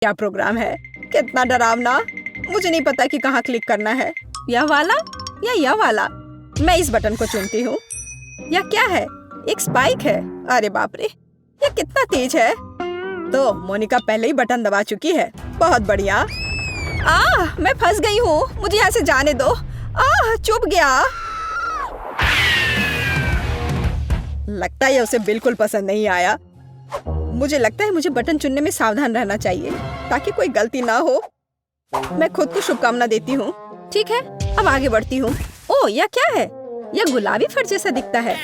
क्या प्रोग्राम है? कितना डरावना। मुझे नहीं पता कि कहाँ क्लिक करना है, यह वाला या यह वाला। मैं इस बटन को चुनती हूँ। यह क्या है? एक स्पाइक है। अरे बाप रे, यह कितना तेज है। तो मोनिका पहले ही बटन दबा चुकी है। बहुत बढ़िया। मैं फंस गई हूँ, मुझे यहाँ से जाने दो। चुभ गया। लगता है उसे बिल्कुल पसंद नहीं आया। मुझे लगता है मुझे बटन चुनने में सावधान रहना चाहिए ताकि कोई गलती ना हो। मैं खुद को शुभकामना देती हूँ। ठीक है, अब आगे बढ़ती हूँ। ओह, यह क्या है? यह गुलाबी फर जैसा दिखता है।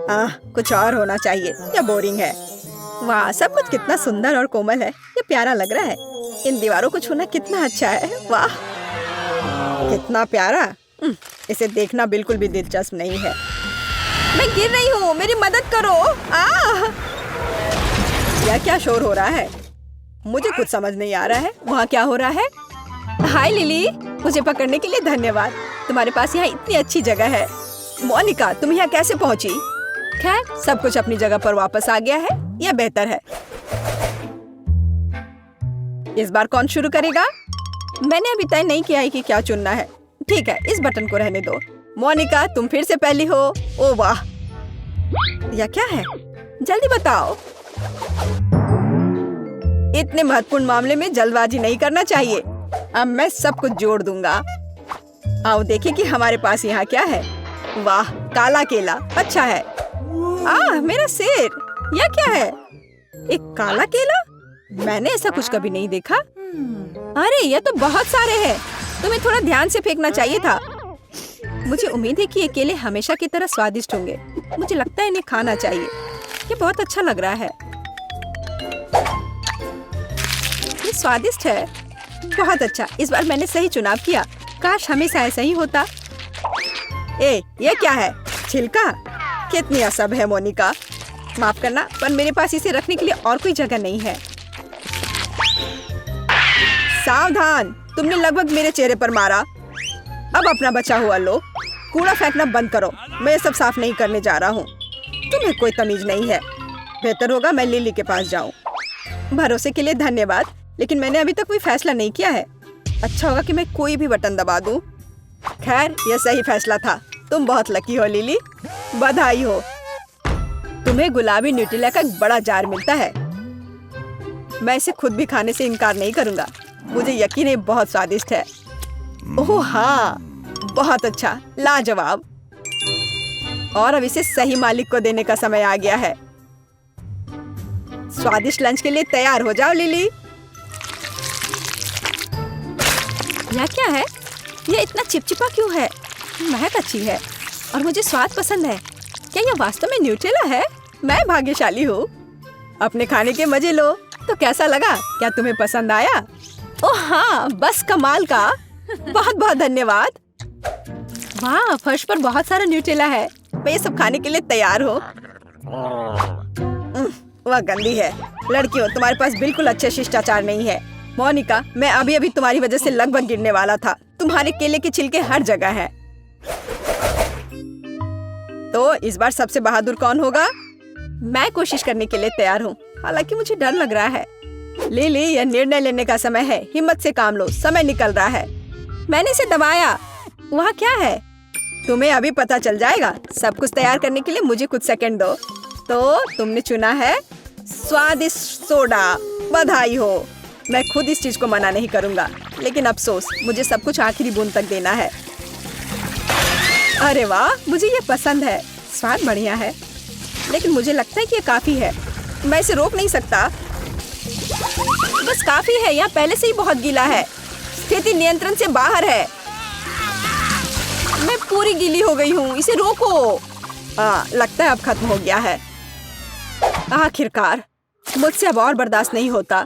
कुछ और होना चाहिए, यह बोरिंग है। वाह, सब कुछ कितना सुंदर और कोमल है। ये प्यारा लग रहा है। इन दीवारों को छूना कितना अच्छा है। वाह, कितना प्यारा। इसे देखना बिल्कुल भी दिलचस्प नहीं है। मैं गिर रही हूँ, मेरी मदद करो। यह क्या शोर हो रहा है? मुझे कुछ समझ नहीं आ रहा है। वहाँ क्या हो रहा है? हाय लिली, मुझे पकड़ने के लिए धन्यवाद। तुम्हारे पास यहाँ इतनी अच्छी जगह है। मोनिका, तुम यहाँ कैसे पहुँची? खैर, सब कुछ अपनी जगह पर वापस आ गया है। यह बेहतर है। इस बार कौन शुरू करेगा? मैंने अभी तय नहीं किया है कि क्या चुनना है। ठीक है, इस बटन को रहने दो। मोनिका, तुम फिर से पहली हो। ओह वाह, यह क्या है? जल्दी बताओ। इतने महत्वपूर्ण मामले में जल्दबाजी नहीं करना चाहिए। अब मैं सब कुछ जोड़ दूंगा। आओ देखें कि हमारे पास यहाँ क्या है। वाह, काला केला अच्छा है। मेरा सिर। यह क्या है? एक काला केला? मैंने ऐसा कुछ कभी नहीं देखा। अरे, यह तो बहुत सारे हैं। तुम्हें थोड़ा ध्यान से फेंकना चाहिए था। मुझे उम्मीद है कि ये केले हमेशा की तरह स्वादिष्ट होंगे। मुझे लगता है इन्हें खाना चाहिए। ये बहुत अच्छा लग रहा है। ये स्वादिष्ट है। बहुत अच्छा, इस बार मैंने सही चुनाव किया। काश हमेशा ऐसा ही होता। ये क्या है? छिलका? कितनी असब है मोनिका। माफ करना, पर मेरे पास इसे रखने के लिए और कोई जगह नहीं है। सावधान, तुमने लगभग मेरे चेहरे पर मारा। अब अपना बचा हुआ लो। कूड़ा फेंकना बंद करो। मैं ये सब साफ नहीं करने जा रहा हूँ। तुम्हें कोई तमीज नहीं है। बेहतर होगा मैं लिली के पास जाऊँ। भरोसे के लिए धन्यवाद, लेकिन मैंने अभी तक कोई फैसला नहीं किया है। अच्छा होगा कि मैं कोई भी बटन दबा दूँ। खैर, यह सही फैसला था। तुम बहुत लकी हो लिली। बधाई हो। तुम्हें गुलाबी न्यूट्रेला का एक बड़ा जार मिलता है। मैं इसे खुद भी खाने से इनकार नहीं करूँगा। मुझे यकीन है बहुत स्वादिष्ट है। ओह हाँ, बहुत अच्छा, लाजवाब। और अब इसे सही मालिक को देने का समय आ गया है। स्वादिष्ट लंच के लिए तैयार हो जाओ लिली। यह क्या है? यह इतना चिपचिपा क्यों है? महक अच्छी है और मुझे स्वाद पसंद है। क्या यह वास्तव में न्यूट्रेला है? मैं भाग्यशाली हूँ। अपने खाने के मजे लो। तो कैसा लगा? क्या तुम्हें पसंद आया? ओह हाँ, बस कमाल का। बहुत बहुत धन्यवाद। वाह, फर्श पर बहुत सारा न्यूट्रेला है। मैं ये सब खाने के लिए तैयार हूँ। वह गंदी है। लड़कियों, तुम्हारे पास बिल्कुल अच्छे शिष्टाचार नहीं है। मोनिका, मैं अभी अभी तुम्हारी वजह से लगभग गिरने वाला था। तुम्हारे केले के छिलके हर जगह हैं। तो इस बार सबसे बहादुर कौन होगा? मैं कोशिश करने के लिए तैयार हूँ, हालांकि मुझे डर लग रहा है। लिली, यह निर्णय लेने का समय है। हिम्मत से काम लो, समय निकल रहा है। मैंने इसे दबाया। वहाँ क्या है? तुम्हें अभी पता चल जाएगा। सब कुछ तैयार करने के लिए मुझे कुछ सेकंड दो। तो तुमने चुना है स्वादिष्ट सोडा। बधाई हो। मैं खुद इस चीज को मना नहीं करूँगा, लेकिन अफसोस, मुझे सब कुछ आखिरी बूंद तक देना है। अरे वाह, मुझे ये पसंद है। स्वाद बढ़िया है, लेकिन मुझे लगता है कि ये काफी है। मैं इसे रोक नहीं सकता। बस काफी है। यहाँ पहले से ही बहुत गीला है। स्थिति नियंत्रण से बाहर है। मैं पूरी गीली हो गई हूँ। इसे रोको। लगता है अब खत्म हो गया है। आखिरकार, मुझसे अब और बर्दाश्त नहीं होता।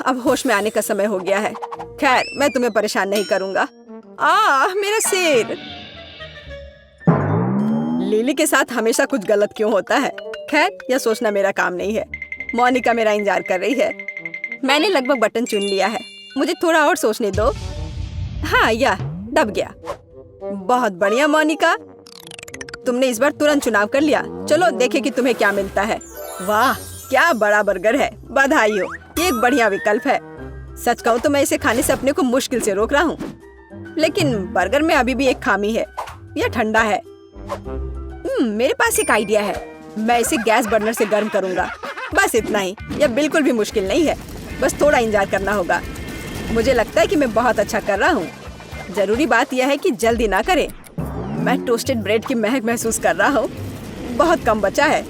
अब होश में आने का समय हो गया है। खैर, मैं तुम्हें परेशान नहीं करूँगा। मेरा सिर। लिली के साथ हमेशा कुछ गलत क्यों होता है? खैर, यह सोचना मेरा काम नहीं है। मोनिका मेरा इंतजार कर रही है। मैंने लगभग बटन चुन लिया है। मुझे थोड़ा और सोचने दो। हाँ, यह दब गया। बहुत बढ़िया मोनिका, तुमने इस बार तुरंत चुनाव कर लिया। चलो देखें कि तुम्हें क्या मिलता है। वाह, क्या बड़ा बर्गर है, बधाई हो, ये एक बढ़िया विकल्प है। सच कहूँ तो मैं इसे खाने से अपने को मुश्किल से रोक रहा हूँ, लेकिन बर्गर में अभी भी एक खामी है, यह ठंडा है। मेरे पास एक आइडिया है, मैं इसे गैस बर्नर से गर्म करूँगा। बस इतना ही, यह बिल्कुल भी मुश्किल नहीं है, बस थोड़ा इंतजार करना होगा। मुझे लगता है कि मैं बहुत अच्छा कर रहा हूँ। जरूरी बात यह है कि जल्दी ना करें। मैं टोस्टेड ब्रेड की महक महसूस कर रहा हूँ। बहुत कम बचा है।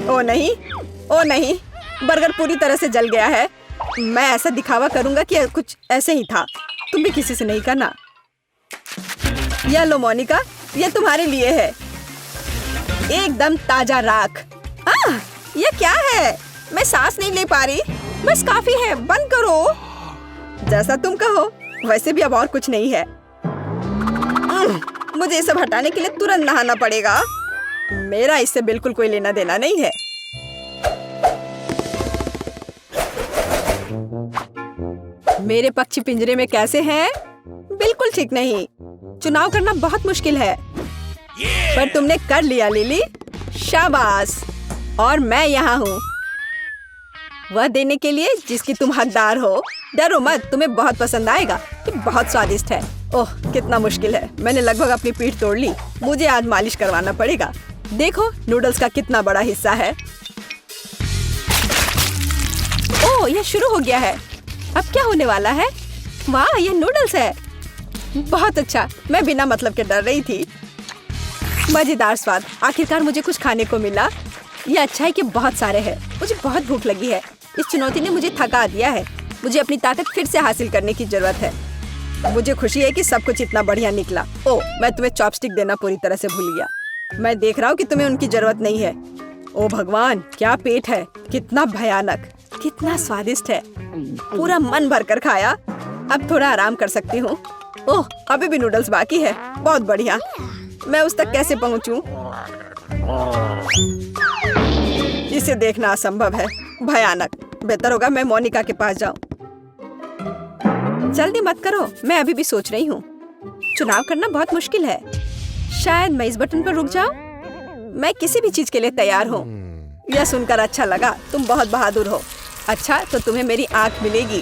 ओ नहीं, ओ नहीं, बर्गर पूरी तरह से जल गया है। मैं ऐसा दिखावा करूंगा कि कुछ ऐसे ही था। तुम भी किसी से नहीं करना। यह लो मोनिका, यह तुम्हारे लिए है, एकदम ताजा राख। यह क्या है? मैं सांस नहीं ले पा रही। बस काफी है, बंद करो। जैसा तुम कहो, वैसे भी अब और कुछ नहीं है। मुझे ये सब हटाने के लिए तुरंत नहाना पड़ेगा। मेरा इससे बिल्कुल कोई लेना देना नहीं है। मेरे पक्षी पिंजरे में कैसे हैं? बिल्कुल ठीक नहीं। चुनाव करना बहुत मुश्किल है, पर तुमने कर लिया लिली, शाबाश। और मैं यहाँ हूँ वह देने के लिए जिसकी तुम हकदार हो। डरो मत, तुम्हें बहुत पसंद आएगा। ये बहुत स्वादिष्ट है। ओह कितना मुश्किल है, मैंने लगभग अपनी पीठ तोड़ ली। मुझे आज मालिश करवाना पड़ेगा। देखो नूडल्स का कितना बड़ा हिस्सा है। ओह यह शुरू हो गया है। अब क्या होने वाला है? वाह यह नूडल्स है, बहुत अच्छा। मैं बिना मतलब के डर रही थी। मजेदार स्वाद, आखिरकार मुझे कुछ खाने को मिला। यह अच्छा है कि बहुत सारे हैं। मुझे बहुत भूख लगी है। इस चुनौती ने मुझे थका दिया है। मुझे अपनी ताकत फिर से हासिल करने की जरूरत है। मुझे खुशी है कि सब कुछ इतना बढ़िया निकला। ओह मैं तुम्हें चॉपस्टिक देना पूरी तरह से भूल गया। मैं देख रहा हूँ कि तुम्हें उनकी जरूरत नहीं है। ओ भगवान क्या पेट है, कितना भयानक, कितना स्वादिष्ट है। पूरा मन भर कर खाया। अब थोड़ा आराम कर सकती हूँ। ओह अभी भी नूडल्स बाकी है, बहुत बढ़िया। मैं उस तक कैसे पहुँचूं? इसे देखना असंभव है, भयानक। बेहतर होगा मैं मोनिका के पास जाऊं। जल्दी मत करो, मैं अभी भी सोच रही हूँ। चुनाव करना बहुत मुश्किल है। शायद मैं इस बटन पर रुक जाऊं। मैं किसी भी चीज के लिए तैयार हूँ। यह सुनकर अच्छा लगा, तुम बहुत बहादुर हो। अच्छा तो तुम्हें मेरी आंख मिलेगी।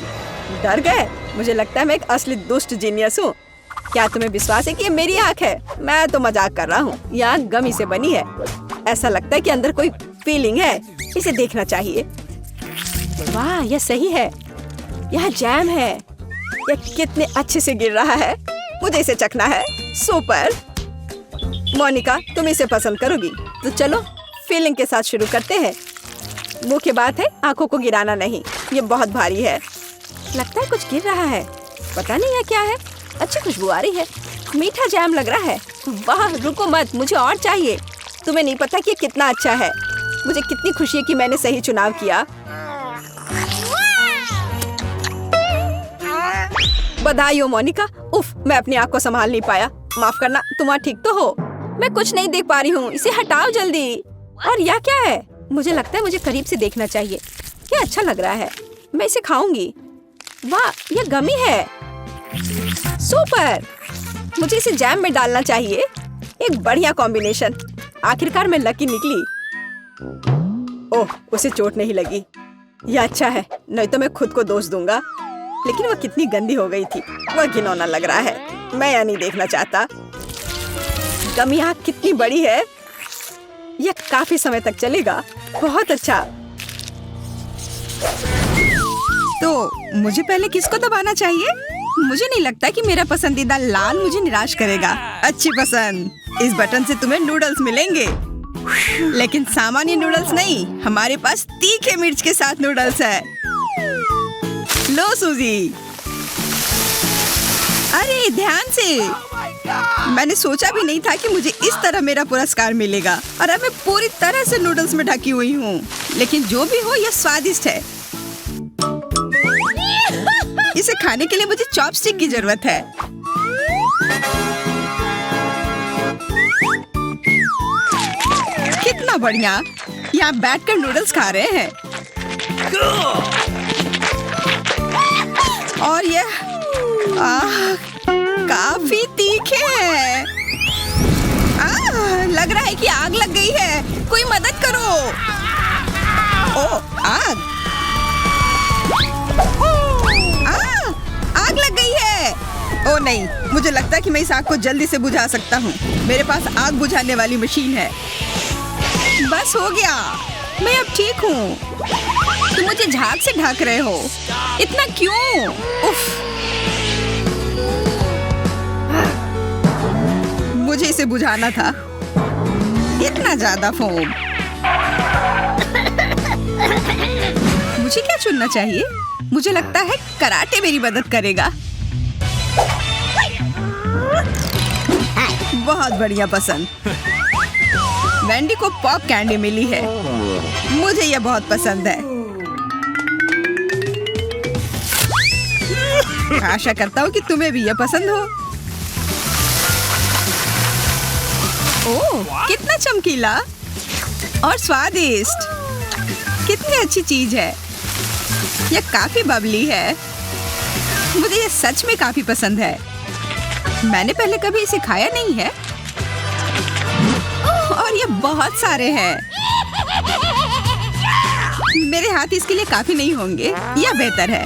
डर गए? मुझे लगता है मैं एक असली दुष्ट जीनियस हूँ। क्या तुम्हें विश्वास है कि ये मेरी आंख है? मैं तो मजाक कर रहा हूँ। यह आंख गमी से बनी है। ऐसा लगता है कि अंदर कोई फीलिंग है। इसे देखना चाहिए। वाह यह सही है। यह जैम है। यह कितने अच्छे से गिर रहा है। मुझे इसे चखना है। सुपर। मोनिका तुम इसे पसंद करोगी, तो चलो फीलिंग के साथ शुरू करते हैं। मुख्य बात है आंखों को गिराना नहीं। ये बहुत भारी है। लगता है कुछ गिर रहा है। पता नहीं है क्या है। अच्छी खुशबू आ रही है। मीठा जैम लग रहा है। वाह रुको मत, मुझे और चाहिए। तुम्हें नहीं पता कि ये कितना अच्छा है। मुझे कितनी खुशी है कि मैंने सही चुनाव किया। बधाई हो मोनिका। उफ मैं अपनी आंख को संभाल नहीं पाया। माफ करना, तुम वहाँ ठीक तो हो? मैं कुछ नहीं देख पा रही हूँ। इसे हटाओ जल्दी। और यह क्या है? मुझे लगता है मुझे करीब से देखना चाहिए। क्या अच्छा लग रहा है, मैं इसे खाऊंगी। वाह यह गमी है। सुपर। मुझे इसे जैम में डालना चाहिए। एक बढ़िया कॉम्बिनेशन। आखिरकार मैं लकी निकली। ओह उसे चोट नहीं लगी। यह अच्छा है, नहीं तो मैं खुद को दोष दूंगा। लेकिन वह कितनी गंदी हो गई थी। वह घिनौना लग रहा है। मैं यह नहीं देखना चाहता। गमी आँख कितनी बड़ी है। यह काफी समय तक चलेगा। बहुत अच्छा। तो मुझे पहले किसको दबाना चाहिए? मुझे नहीं लगता कि मेरा पसंदीदा लाल मुझे निराश करेगा। अच्छी पसंद। इस बटन से तुम्हें नूडल्स मिलेंगे, लेकिन सामान्य नूडल्स नहीं। हमारे पास तीखे मिर्च के साथ नूडल्स है। लो सूजी। अरे ध्यान से। मैंने सोचा भी नहीं था कि मुझे इस तरह मेरा पुरस्कार मिलेगा। और अब मैं पूरी तरह से नूडल्स में ढकी हुई हूँ। लेकिन जो भी हो यह स्वादिष्ट है। इसे खाने के लिए मुझे चॉपस्टिक की जरूरत है। कितना बढ़िया। यहाँ बैठकर नूडल्स खा रहे हैं। और यह काफी तीखे हैं। लग रहा है कि आग लग गई है। कोई मदद करो। ओ, आग! आग लग गई है। ओ नहीं, मुझे लगता है कि मैं इस आग को जल्दी से बुझा सकता हूँ। मेरे पास आग बुझाने वाली मशीन है। बस हो गया, मैं अब ठीक हूँ। तुम मुझे झाग से ढक रहे हो, इतना क्यों? उफ! मुझे इसे बुझाना था। इतना ज्यादा फोम। मुझे क्या चुनना चाहिए? मुझे लगता है कराटे मेरी मदद करेगा। बहुत बढ़िया पसंद। वेंडी को पॉप कैंडी मिली है। मुझे यह बहुत पसंद है। आशा करता हूँ कि तुम्हें भी यह पसंद हो। ओह, कितना चमकीला और स्वादिष्ट। कितनी अच्छी चीज है। यह काफी बबली है। मुझे यह सच में काफी पसंद है। मैंने पहले कभी इसे खाया नहीं है और ये बहुत सारे हैं। मेरे हाथ इसके लिए काफी नहीं होंगे। यह बेहतर है।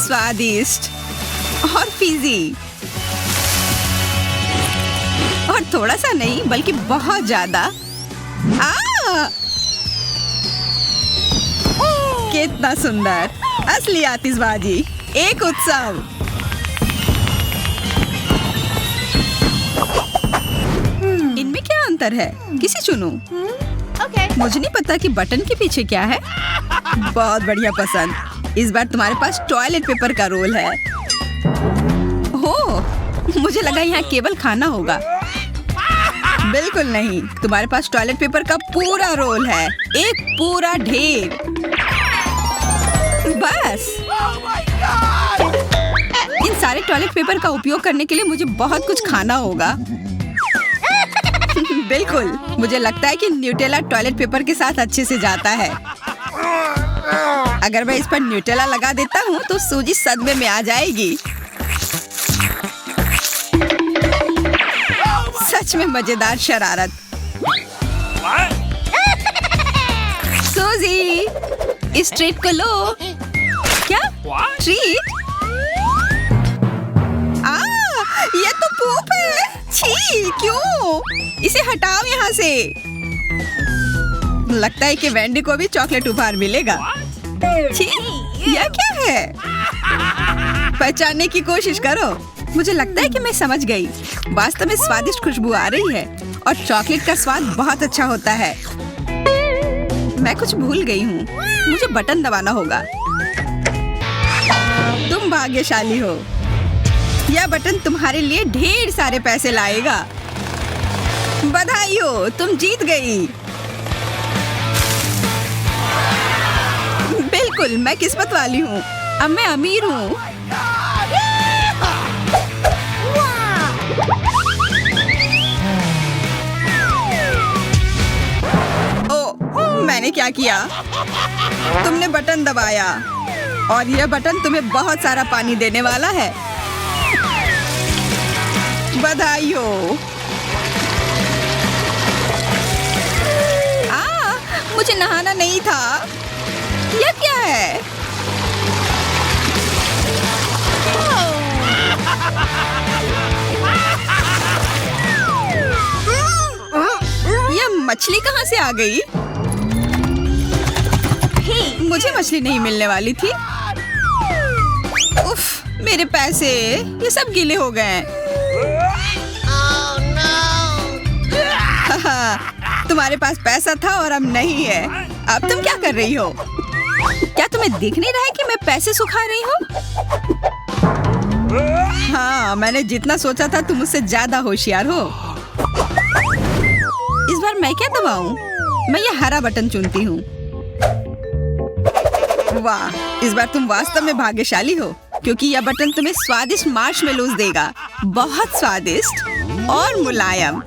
स्वादिष्ट और फीजी, और थोड़ा सा नहीं बल्कि बहुत ज्यादा। कितना सुंदर, असली आतिशबाजी, एक उत्सव। इनमें क्या अंतर है? किसे चुनूं? मुझे नहीं पता कि बटन के पीछे क्या है। बहुत बढ़िया पसंद। इस बार तुम्हारे पास टॉयलेट पेपर का रोल है। ओह, मुझे लगा यहाँ केवल खाना होगा। बिल्कुल नहीं, तुम्हारे पास टॉयलेट पेपर का पूरा रोल है, एक पूरा ढेर। बस इन सारे टॉयलेट पेपर का उपयोग करने के लिए मुझे बहुत कुछ खाना होगा। बिल्कुल, मुझे लगता है कि न्यूटेला टॉयलेट पेपर के साथ अच्छे से जाता है। अगर मैं इस पर न्यूटेला लगा देता हूँ तो सूजी सदमे में आ जाएगी। सच में मजेदार शरारत। सूजी, इस ट्रीट को लो। क्या ट्रीट? ये तो पूप है। छी, क्यों? इसे हटाओ यहाँ से। लगता है कि वेंडी को भी चॉकलेट उपहार मिलेगा। छी, यह क्या है? पहचानने की कोशिश करो। मुझे लगता है कि मैं समझ गई। वास्तव में स्वादिष्ट खुशबू आ रही है और चॉकलेट का स्वाद बहुत अच्छा होता है। मैं कुछ भूल गई हूँ। मुझे बटन दबाना होगा। तुम भाग्यशाली हो। यह बटन तुम्हारे लिए ढेर सारे पैसे लाएगा। बधाई हो, तुम जीत गई। बिल्कुल, मैं किस्मत वाली हूँ। अब मैं अमीर हूँ। ओह, मैंने क्या किया? तुमने बटन दबाया और यह बटन तुम्हें बहुत सारा पानी देने वाला है। बधाई हो। मुझे नहाना नहीं था। यह क्या है? यह मछली कहाँ से आ गई? मुझे मछली नहीं मिलने वाली थी। उफ, मेरे पैसे, ये सब गीले हो गए। तुम्हारे पास पैसा था और अब नहीं है। अब तुम क्या कर रही हो? क्या तुम्हें दिख नहीं रहा है कि मैं पैसे सुखा रही हूँ? हाँ, मैंने जितना सोचा था तुम मुझसे ज्यादा होशियार हो। इस बार मैं क्या दबाऊं? मैं ये हरा बटन चुनती हूँ। वाह, इस बार तुम वास्तव में भाग्यशाली हो, क्योंकि यह बटन तुम्हें स्वादिष्ट मार्शमेलोज देगा। बहुत स्वादिष्ट और मुलायम।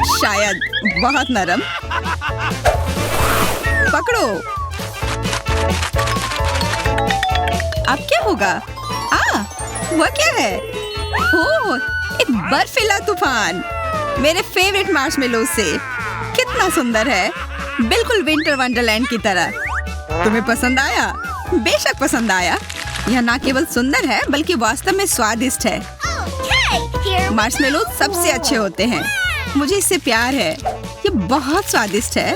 शायद बहुत नरम। पकड़ो। अब क्या होगा? वह क्या है? ओह, एक बर्फीला तूफान मेरे फेवरेट मार्शमेलो से। कितना सुंदर है, बिल्कुल विंटर वंडरलैंड की तरह। तुम्हें पसंद आया? बेशक पसंद आया। यह न केवल सुंदर है बल्कि वास्तव में स्वादिष्ट है। मार्शमेलो सबसे अच्छे होते हैं, मुझे इससे प्यार है। ये बहुत स्वादिष्ट है,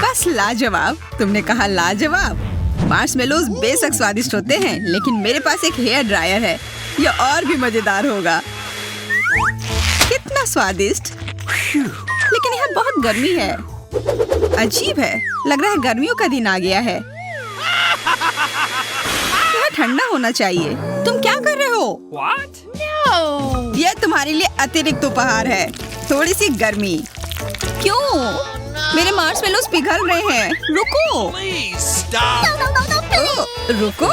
बस लाजवाब। तुमने कहा लाजवाब। मार्शमेलोज बेशक स्वादिष्ट होते हैं, लेकिन मेरे पास एक हेयर ड्रायर है, यह और भी मजेदार होगा। कितना स्वादिष्ट, लेकिन यहाँ बहुत गर्मी है। अजीब है, लग रहा है गर्मियों का दिन आ गया है। यह ठंडा होना चाहिए। तुम क्या कर रहे हो? What? यह तुम्हारे लिए अतिरिक्त उपहार है, थोड़ी सी गर्मी। क्यों? मेरे मार्शमेलोज पिघल रहे हैं। रुको। Please stop. ओह, रुको।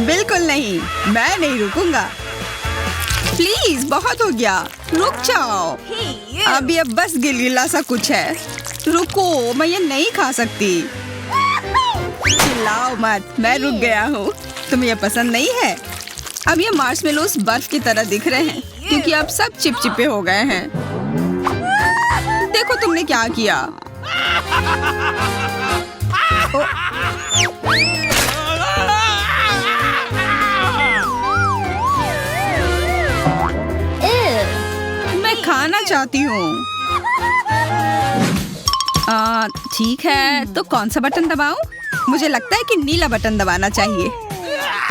बिल्कुल नहीं, मैं नहीं रुकूंगा। प्लीज, बहुत हो गया, रुक जाओ। अब ये बस गिलगिला सा कुछ है। रुको, मैं ये नहीं खा सकती। चिल्लाओ मत, मैं रुक गया हूँ। तुम्हें ये पसंद नहीं है? अब ये मार्शमेलोज बर्फ की तरह दिख रहे हैं क्योंकि अब सब चिपचिपे हो गए हैं। देखो तुमने क्या किया। मैं खाना चाहती हूँ। ठीक है, तो कौन सा बटन दबाऊं? मुझे लगता है कि नीला बटन दबाना चाहिए।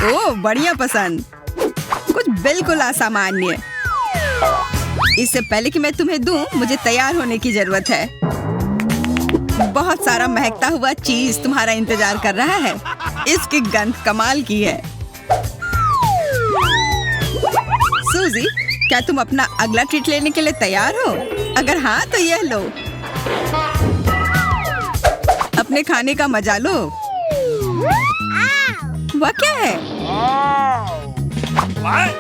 ओह, बढ़िया पसंद। कुछ बिल्कुल असामान्य। इससे पहले कि मैं तुम्हें दूं, मुझे तैयार होने की जरूरत है। बहुत सारा महकता हुआ चीज तुम्हारा इंतजार कर रहा है। इसकी गंध कमाल की है। सूजी, क्या तुम अपना अगला ट्रीट लेने के लिए तैयार हो? अगर हाँ तो यह लो। अपने खाने का मजा लो। वह क्या है? What?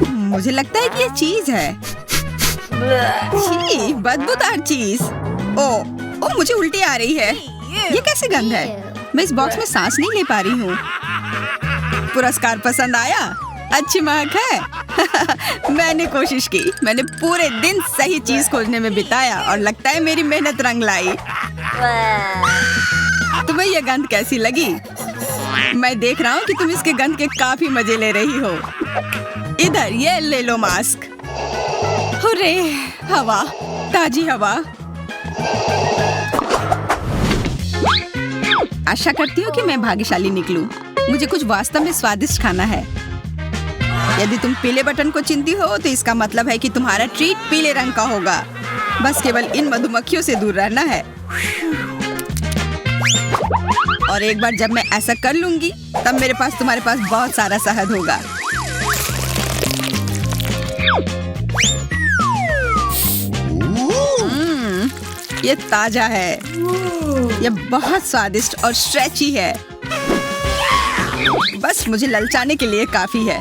मुझे लगता है कि ये चीज है। छी, बदबूदार चीज। ओ, मुझे उल्टी आ रही है। ये कैसी गंध है? मैं इस बॉक्स में सांस नहीं ले पा रही हूँ। पुरस्कार पसंद आया? अच्छी महक है। मैंने कोशिश की। मैंने पूरे दिन सही चीज खोजने में बिताया और लगता है मेरी मेहनत रंग लाई। तुम्हें ये गंध कैसी लगी? मैं देख रहा हूँ कि तुम इसके गंध के काफी मजे ले रही हो। इधर ये ले लो मास्क। हुर्रे, हवा, ताजी हवा। आशा करती हूँ कि मैं भाग्यशाली निकलूं। मुझे कुछ वास्तव में स्वादिष्ट खाना है। यदि तुम पीले बटन को चिंती हो तो इसका मतलब है कि तुम्हारा ट्रीट पीले रंग का होगा। बस केवल इन मधुमक्खियों से दूर रहना है। और एक बार जब मैं ऐसा कर लूंगी, तब मेरे पास तुम्हारे पास बहुत सारा शहद होगा। ये ताजा है। ये बहुत स्वादिष्ट और स्ट्रेची है। बस मुझे ललचाने के लिए काफी है।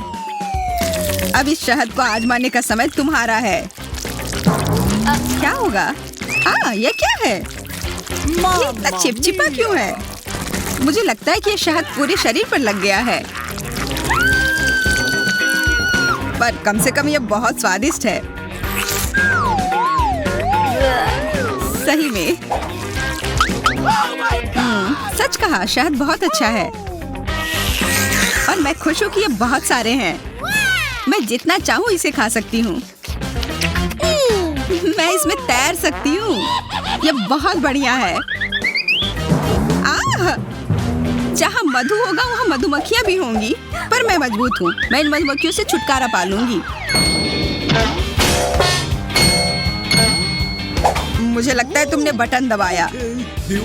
अब इस शहद को आजमाने का समय तुम्हारा है। क्या होगा? हाँ, ये क्या है? ये इतना चिपचिपा क्यों है? मुझे लगता है कि ये शहद पूरे शरीर पर लग गया है। पर कम से कम ये बहुत स्वादिष्ट है। सही में। सच कहा, शहद बहुत अच्छा है। और मैं खुश हूँ कि ये बहुत सारे हैं। मैं जितना चाहूँ इसे खा सकती हूँ। मैं इसमें तैर सकती हूँ। ये बहुत बढ़िया है। जहाँ मधु होगा वहाँ मधुमक्खियाँ भी होंगी, पर मैं मजबूत हूँ। मैं इन मधुमक्खियों से छुटकारा पा लूंगी। मुझे लगता है तुमने बटन दबाया।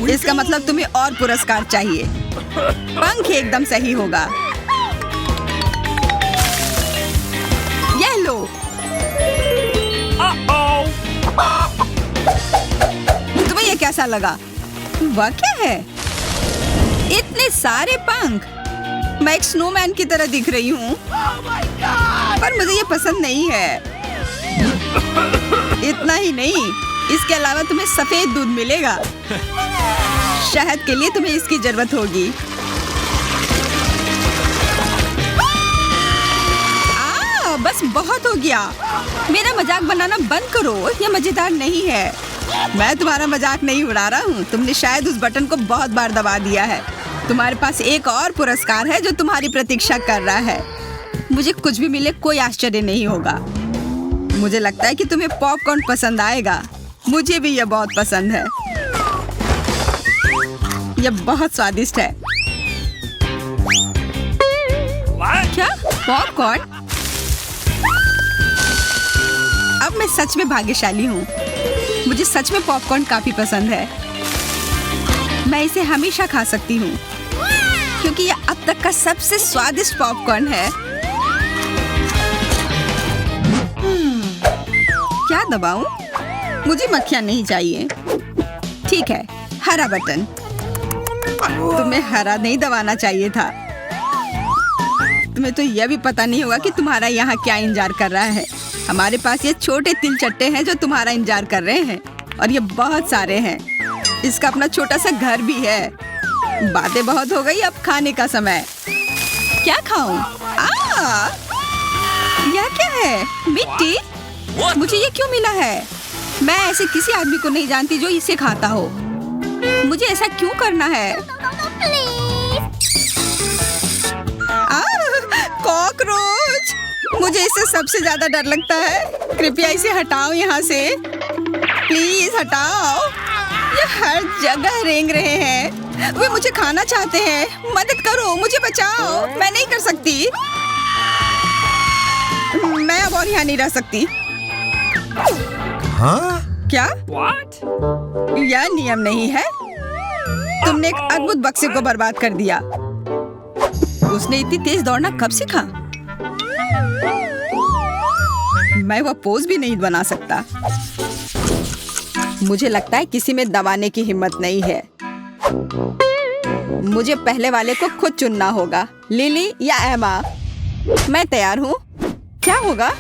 इसका मतलब तुम्हें और पुरस्कार चाहिए। पंख एकदम सही होगा। ये लो। तुम्हें ये कैसा लगा? वह क्या है? इतने सारे पंख। मैं एक स्नोमैन की तरह दिख रही हूँ। पर मुझे ये पसंद नहीं है। इतना ही नहीं, इसके अलावा तुम्हें सफेद दूध मिलेगा। शहद के लिए तुम्हें इसकी जरूरत होगी। बस बस बहुत हो गया। मेरा मजाक बनाना बंद करो, ये मजेदार नहीं है। मैं तुम्हारा मजाक नहीं उड़ा रहा हूँ। तुमने शायद उस बटन को बहुत बार दबा दिया है। तुम्हारे पास एक और पुरस्कार है जो तुम्हारी प्रतीक्षा कर रहा है। मुझे कुछ भी मिले कोई आश्चर्य नहीं होगा। मुझे लगता है कि तुम्हें पॉपकॉर्न पसंद आएगा। मुझे भी यह बहुत पसंद है। यह बहुत स्वादिष्ट है। क्या पॉपकॉर्न? अब मैं सच में भाग्यशाली हूँ। मुझे सच में पॉपकॉर्न काफी पसंद है। मैं इसे हमेशा खा सकती हूँ क्योंकि यह अब तक का सबसे स्वादिष्ट पॉपकॉर्न है। क्या दबाऊं? मुझे मक्खियाँ नहीं चाहिए। ठीक है, हरा बटन। तुम्हें हरा नहीं दबाना चाहिए था। तुम्हें तो यह भी पता नहीं होगा कि तुम्हारा यहाँ क्या इंतजार कर रहा है। हमारे पास ये छोटे तिल चट्टे हैं जो तुम्हारा इंतजार कर रहे हैं और ये बहुत सारे हैं। इसका अपना छोटा सा घर भी है। बातें बहुत हो गई, अब खाने का समय। क्या खाऊं? यह क्या है? मिट्टी? मुझे ये क्यों मिला है? मैं ऐसे किसी आदमी को नहीं जानती जो इसे खाता हो। मुझे ऐसा क्यों करना है? कॉकरोच! मुझे इससे सबसे ज्यादा डर लगता है। कृपया इसे हटाओ यहाँ से। प्लीज हटाओ। ये हर जगह रेंग रहे हैं। वे मुझे खाना चाहते हैं। मदद करो, मुझे बचाओ। मैं नहीं कर सकती। मैं अब और यहाँ नहीं रह सकती। Huh? क्या? यह नियम नहीं है। तुमने एक अद्भुत बक्से को बर्बाद कर दिया। उसने इतनी तेज दौड़ना कब सीखा? मैं वह पोज भी नहीं बना सकता। मुझे लगता है किसी में दबाने की हिम्मत नहीं है। मुझे पहले वाले को खुद चुनना होगा, लिली या एमा। मैं तैयार हूँ। क्या होगा?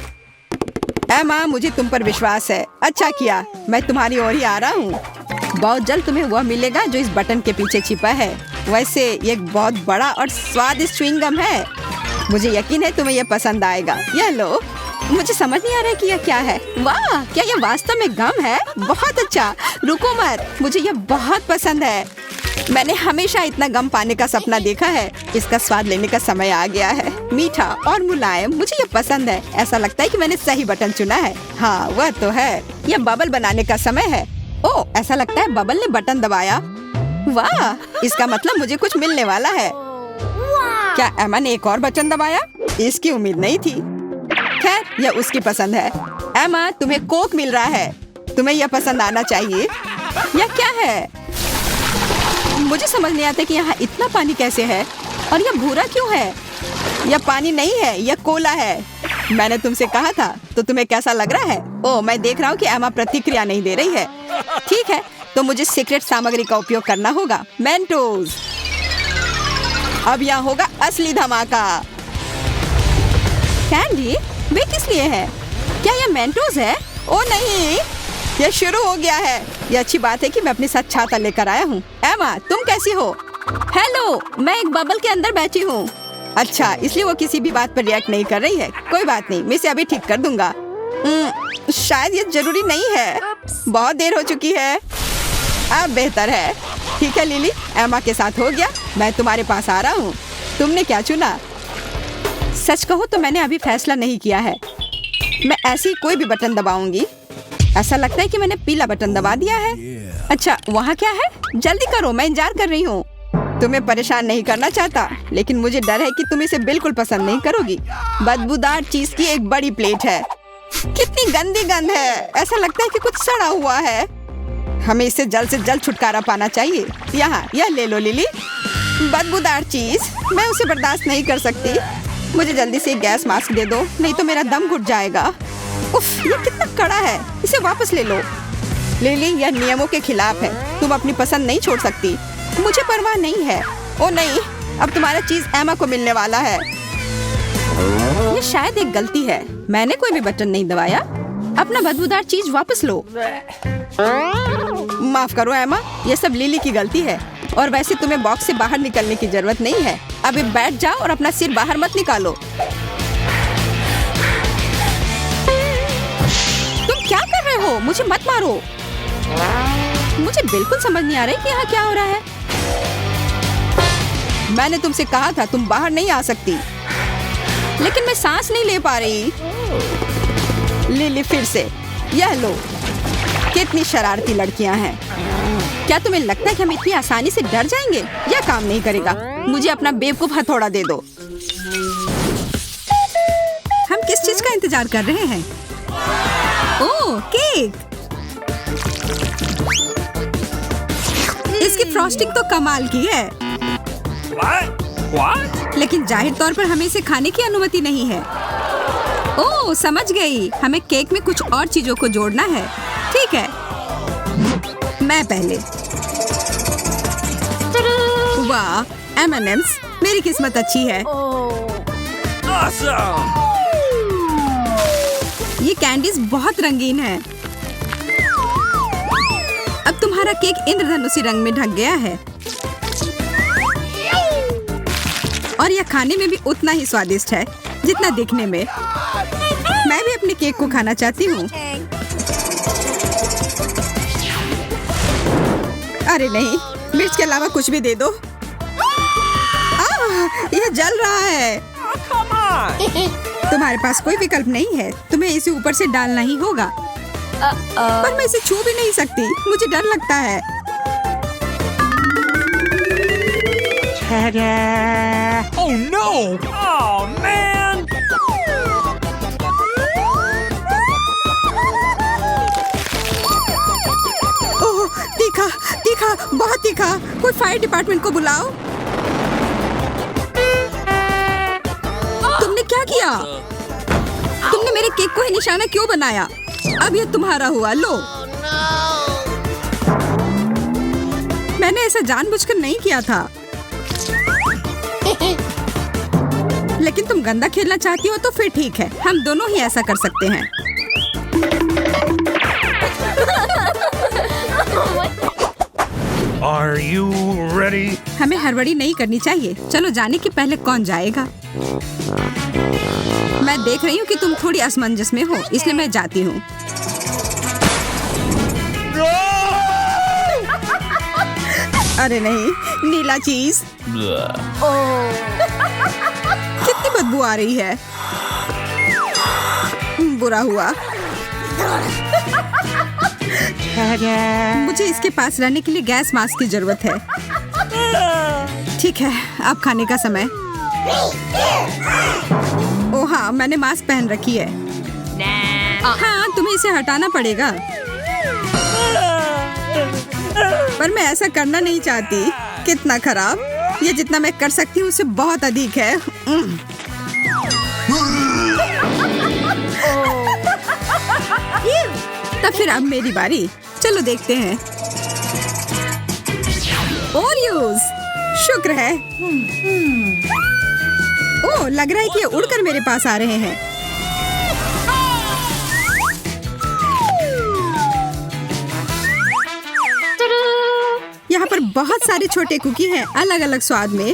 एमा, मुझे तुम पर विश्वास है। अच्छा किया, मैं तुम्हारी ओर ही आ रहा हूँ। बहुत जल्द तुम्हें वह मिलेगा जो इस बटन के पीछे छिपा है। वैसे ये एक बहुत बड़ा और स्वादिष्ट च्युइंगम है। मुझे यकीन है तुम्हें यह पसंद आएगा। यह लो। मुझे समझ नहीं आ रहा है कि यह क्या है। वाह, क्या यह वास्तव में गम है? बहुत अच्छा। रुको मत, मुझे यह बहुत पसंद है। मैंने हमेशा इतना गम पाने का सपना देखा है। इसका स्वाद लेने का समय आ गया है। मीठा और मुलायम, मुझे यह पसंद है। ऐसा लगता है कि मैंने सही बटन चुना है। हाँ, वह तो है। यह बबल बनाने का समय है। ओह, ऐसा लगता है बबल ने बटन दबाया। वाह, इसका मतलब मुझे कुछ मिलने वाला है। क्या एमा ने एक और बटन दबाया? इसकी उम्मीद नहीं थी। खैर, यह उसकी पसंद है। एमा, तुम्हें कोक मिल रहा है। तुम्हें यह पसंद आना चाहिए। यह क्या है? मुझे समझ नहीं आता कि यहाँ इतना पानी कैसे है और यह भूरा क्यों है? यह पानी नहीं है, यह कोला है। मैंने तुमसे कहा था। तो तुम्हें कैसा लग रहा है? ओह, मैं देख रहा हूँ कि एमा प्रतिक्रिया नहीं दे रही है। ठीक है, तो मुझे सीक्रेट सामग्री का उपयोग करना होगा। मेंटोस। अब यहाँ होगा असली धमाका। कैंडी, वे किस लिए है? क्या यह मेंटोस है? ओ नहीं, यह शुरू हो गया है। यह अच्छी बात है कि मैं अपने साथ छाता लेकर आया हूँ। एमा, तुम कैसी हो? हेलो, मैं एक बबल के अंदर बैठी हूँ। अच्छा, इसलिए वो किसी भी बात पर रिएक्ट नहीं कर रही है। कोई बात नहीं, मैं इसे अभी ठीक कर दूंगा। शायद ये जरूरी नहीं है। बहुत देर हो चुकी है। अब बेहतर है। ठीक है लिली, एमा के साथ हो गया। मैं तुम्हारे पास आ रहा हूँ। तुमने क्या चुना? सच कहूँ तो मैंने अभी फैसला नहीं किया है। मैं ऐसी कोई भी बटन दबाऊंगी। ऐसा लगता है कि मैंने पीला बटन दबा दिया है। अच्छा, वहाँ क्या है? जल्दी करो, मैं इंतजार कर रही हूँ। तुम्हें परेशान नहीं करना चाहता, लेकिन मुझे डर है कि तुम इसे बिल्कुल पसंद नहीं करोगी। बदबूदार चीज की एक बड़ी प्लेट है। कितनी गंदी गंध है। ऐसा लगता है कि कुछ सड़ा हुआ है। हमें इससे जल्द से जल्द छुटकारा पाना चाहिए। यहाँ, यह ले लो लिली। बदबूदार चीज, मैं उसे बर्दाश्त नहीं कर सकती। मुझे जल्दी से गैस मास्क दे दो, नहीं तो मेरा दम घुट जाएगा। उफ, ये कितना कड़ा है। इसे वापस ले लो। लिली, यह नियमों के खिलाफ है। तुम अपनी पसंद नहीं छोड़ सकती। मुझे परवाह नहीं है। ओ नहीं, अब तुम्हारा चीज एमा को मिलने वाला है। ये शायद एक गलती है। मैंने कोई भी बटन नहीं दबाया। अपना बदबूदार चीज वापस लो। माफ करो एमा, ये सब लिली की गलती है। और वैसे तुम्हें बॉक्स से बाहर निकलने की जरूरत नहीं है। अभी बैठ जाओ और अपना सिर बाहर मत निकालो। क्या कर रहे हो? मुझे मत मारो। मुझे बिल्कुल समझ नहीं आ रहा है कि यहाँ क्या हो रहा है। मैंने तुमसे कहा था तुम बाहर नहीं आ सकती, लेकिन मैं सांस नहीं ले पा रही। लिली फिर से। यह लो। कितनी शरारती लड़कियां हैं। क्या तुम्हें लगता है कि हम इतनी आसानी से डर जाएंगे? यह काम नहीं करेगा। मुझे अपना बेवकूफ हथौड़ा दे दो। हम किस चीज का इंतजार कर रहे हैं? ओह, केक। इसकी फ्रॉस्टिंग तो कमाल की है। What? लेकिन जाहिर तौर पर हमें इसे खाने की अनुमति नहीं है। ओह, समझ गई। हमें केक में कुछ और चीजों को जोड़ना है। ठीक है, मैं पहले। वाह, M&M's। मेरी किस्मत अच्छी है। Awesome! ये कैंडीज बहुत रंगीन है। अब तुम्हारा केक इंद्रधनुषी रंग में ढक गया है और यह खाने में भी उतना ही स्वादिष्ट है जितना दिखने में। मैं भी अपने केक को खाना चाहती हूँ। अरे नहीं, मिर्च के अलावा कुछ भी दे दो। यह जल रहा है। Come on! तुम्हारे पास कोई विकल्प नहीं है, तुम्हें इसे ऊपर से डालना ही होगा। पर मैं इसे छू भी नहीं सकती, मुझे डर लगता है। Oh no! Oh man! ओह, तीखा, तीखा, बहुत तीखा। कोई फायर डिपार्टमेंट को बुलाओ। तुमने क्या किया? तुमने मेरे केक को ही निशाना क्यों बनाया? अब ये तुम्हारा हुआ। लो। मैंने ऐसा जानबूझकर नहीं किया था। लेकिन तुम गंदा खेलना चाहती हो तो फिर ठीक है, हम दोनों ही ऐसा कर सकते हैं। Are you ready? हमें हड़बड़ी नहीं करनी चाहिए। चलो जाने के पहले कौन जाएगा। मैं देख रही हूँ कि तुम थोड़ी असमंजस में हो, इसलिए मैं जाती हूँ। अरे नहीं, नीला चीज। कितनी बदबू आ रही है। बुरा हुआ। मुझे इसके पास रहने के लिए गैस मास्क की जरूरत है। ठीक है, अब खाने का समय। ओह हाँ, मैंने मास्क पहन रखी है। हाँ, तुम्हें इसे हटाना पड़ेगा। पर मैं ऐसा करना नहीं चाहती। कितना खराब। ये जितना मैं कर सकती हूँ उससे बहुत अधिक है। तब फिर अब मेरी बारी। चलो देखते हैं। ओरियोस, शुक्र है। ओह, लग रहा है कि ये उड़कर मेरे पास आ रहे हैं। यहाँ पर बहुत सारे छोटे कुकी हैं, अलग अलग स्वाद में।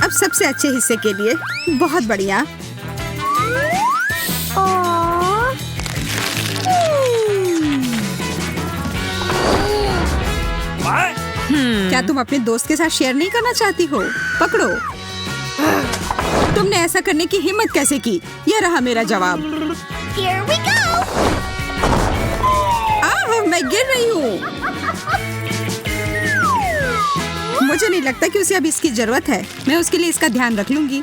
अब सबसे अच्छे हिस्से के लिए। बहुत बढ़िया। What? क्या तुम अपने दोस्त के साथ शेयर नहीं करना चाहती हो? पकड़ो। तुमने ऐसा करने की हिम्मत कैसे की? यह रहा मेरा जवाब। Here we go! मैं गिर रही हूँ। मुझे नहीं लगता कि उसे अब इसकी जरूरत है। मैं उसके लिए इसका ध्यान रख लूंगी।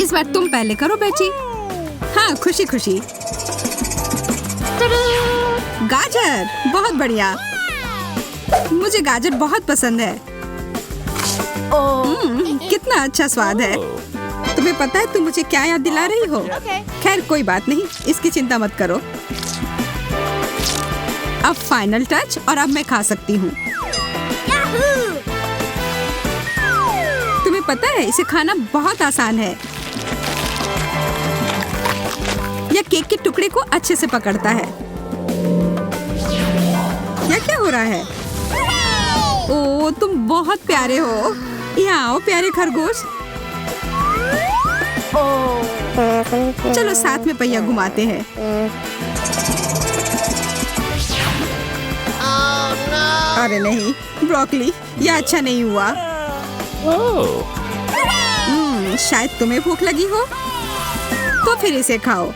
इस बार तुम पहले करो बेटी। हाँ, खुशी खुशी। गाजर, बहुत बढ़िया। मुझे गाजर बहुत पसंद है। कितना अच्छा स्वाद है। तुम्हें पता है तुम मुझे क्या याद दिला रही हो? खैर कोई बात नहीं, इसकी चिंता मत करो। अब फाइनल टच, और अब मैं खा सकती हूँ। तुम्हें पता है इसे खाना बहुत आसान है। यह केक के टुकड़े को अच्छे से पकड़ता है। यह क्या हो रहा है? ओह, तुम बहुत प्यारे हो। यहाँ आओ प्यारे खरगोश। चलो साथ में पहिया घुमाते हैं। अरे नहीं ब्रोकली, यह अच्छा नहीं हुआ। शायद तुम्हें भूख लगी हो, तो फिर इसे खाओ।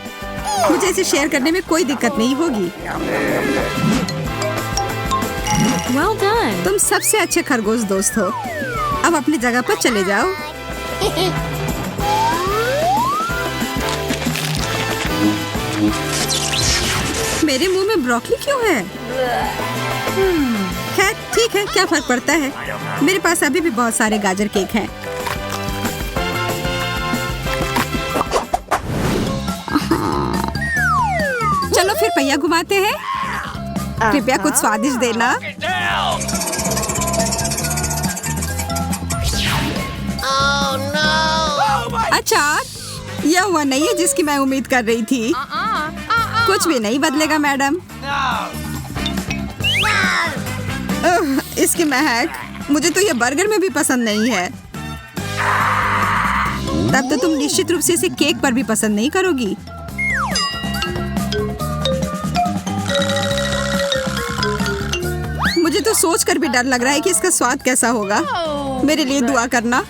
मुझे इसे शेयर करने में कोई दिक्कत नहीं होगी। Well done. तुम सबसे अच्छे खरगोश दोस्त हो। अब अपनी जगह पर चले जाओ। मेरे मुंह में ब्रोकली क्यों है? खैर ठीक है, क्या फर्क पड़ता है। मेरे पास अभी भी बहुत सारे गाजर केक हैं। चलो फिर पहिया घुमाते हैं। कृपया कुछ स्वादिष्ट देना। अच्छा, यह हुआ नहीं है जिसकी मैं उम्मीद कर रही थी। कुछ भी नहीं बदलेगा मैडम। इसकी महक, मुझे तो यह बर्गर में भी पसंद नहीं है। तब तो तुम निश्चित रूप से इसे केक पर भी पसंद नहीं करोगी। मुझे तो सोचकर भी डर लग रहा है कि इसका स्वाद कैसा होगा। मेरे लिए दुआ करना।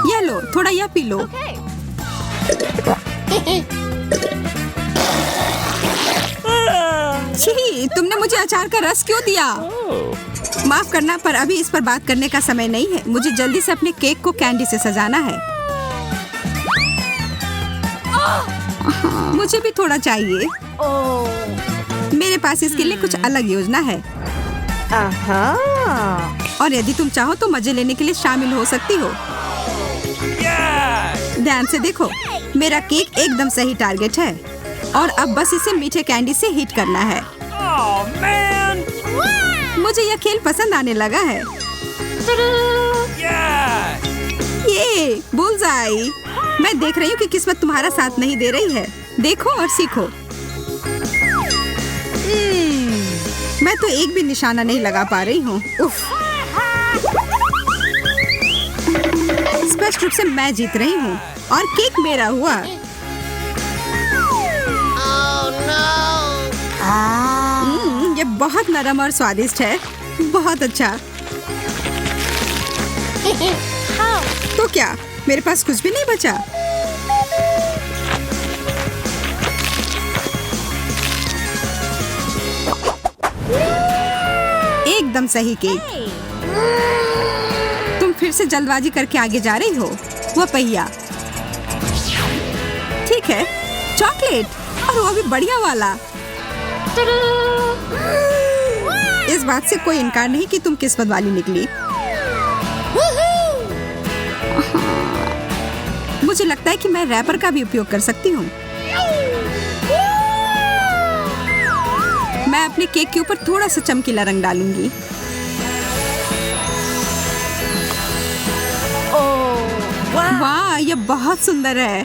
ये लो, थोड़ा यह पी लो। छी, तुमने मुझे अचार का रस क्यों दिया? माफ करना, पर अभी इस पर बात करने का समय नहीं है। मुझे जल्दी से अपने केक को कैंडी से सजाना है। मुझे भी थोड़ा चाहिए। मेरे पास इसके लिए कुछ अलग योजना है। और यदि तुम चाहो तो मजे लेने के लिए शामिल हो सकती हो। ध्यान से देखो, मेरा केक एकदम सही टारगेट है। और अब बस इसे मीठे कैंडी से हिट करना है। मुझे यह खेल पसंद आने लगा है। ये बुलजाई। मैं देख रही हूँ कि किस्मत तुम्हारा साथ नहीं दे रही है। देखो और सीखो। मैं तो एक भी निशाना नहीं लगा पा रही हूँ। स्पष्ट रूप से मैं जीत रही हूँ और केक मेरा हुआ। ये बहुत नरम और स्वादिष्ट है। बहुत अच्छा। तो क्या मेरे पास कुछ भी नहीं बचा? एकदम सही केक। तुम फिर से जल्दबाजी करके आगे जा रही हो। वह पहिया। ठीक है, चॉकलेट, और वो भी बढ़िया वाला। इस बात से कोई इनकार नहीं कि तुम किस्मत वाली निकली। मुझे लगता है कि मैं रैपर का भी उपयोग कर सकती हूँ। मैं अपने केक के ऊपर थोड़ा सा चमकीला रंग डालूंगी। वाह, यह बहुत सुंदर है।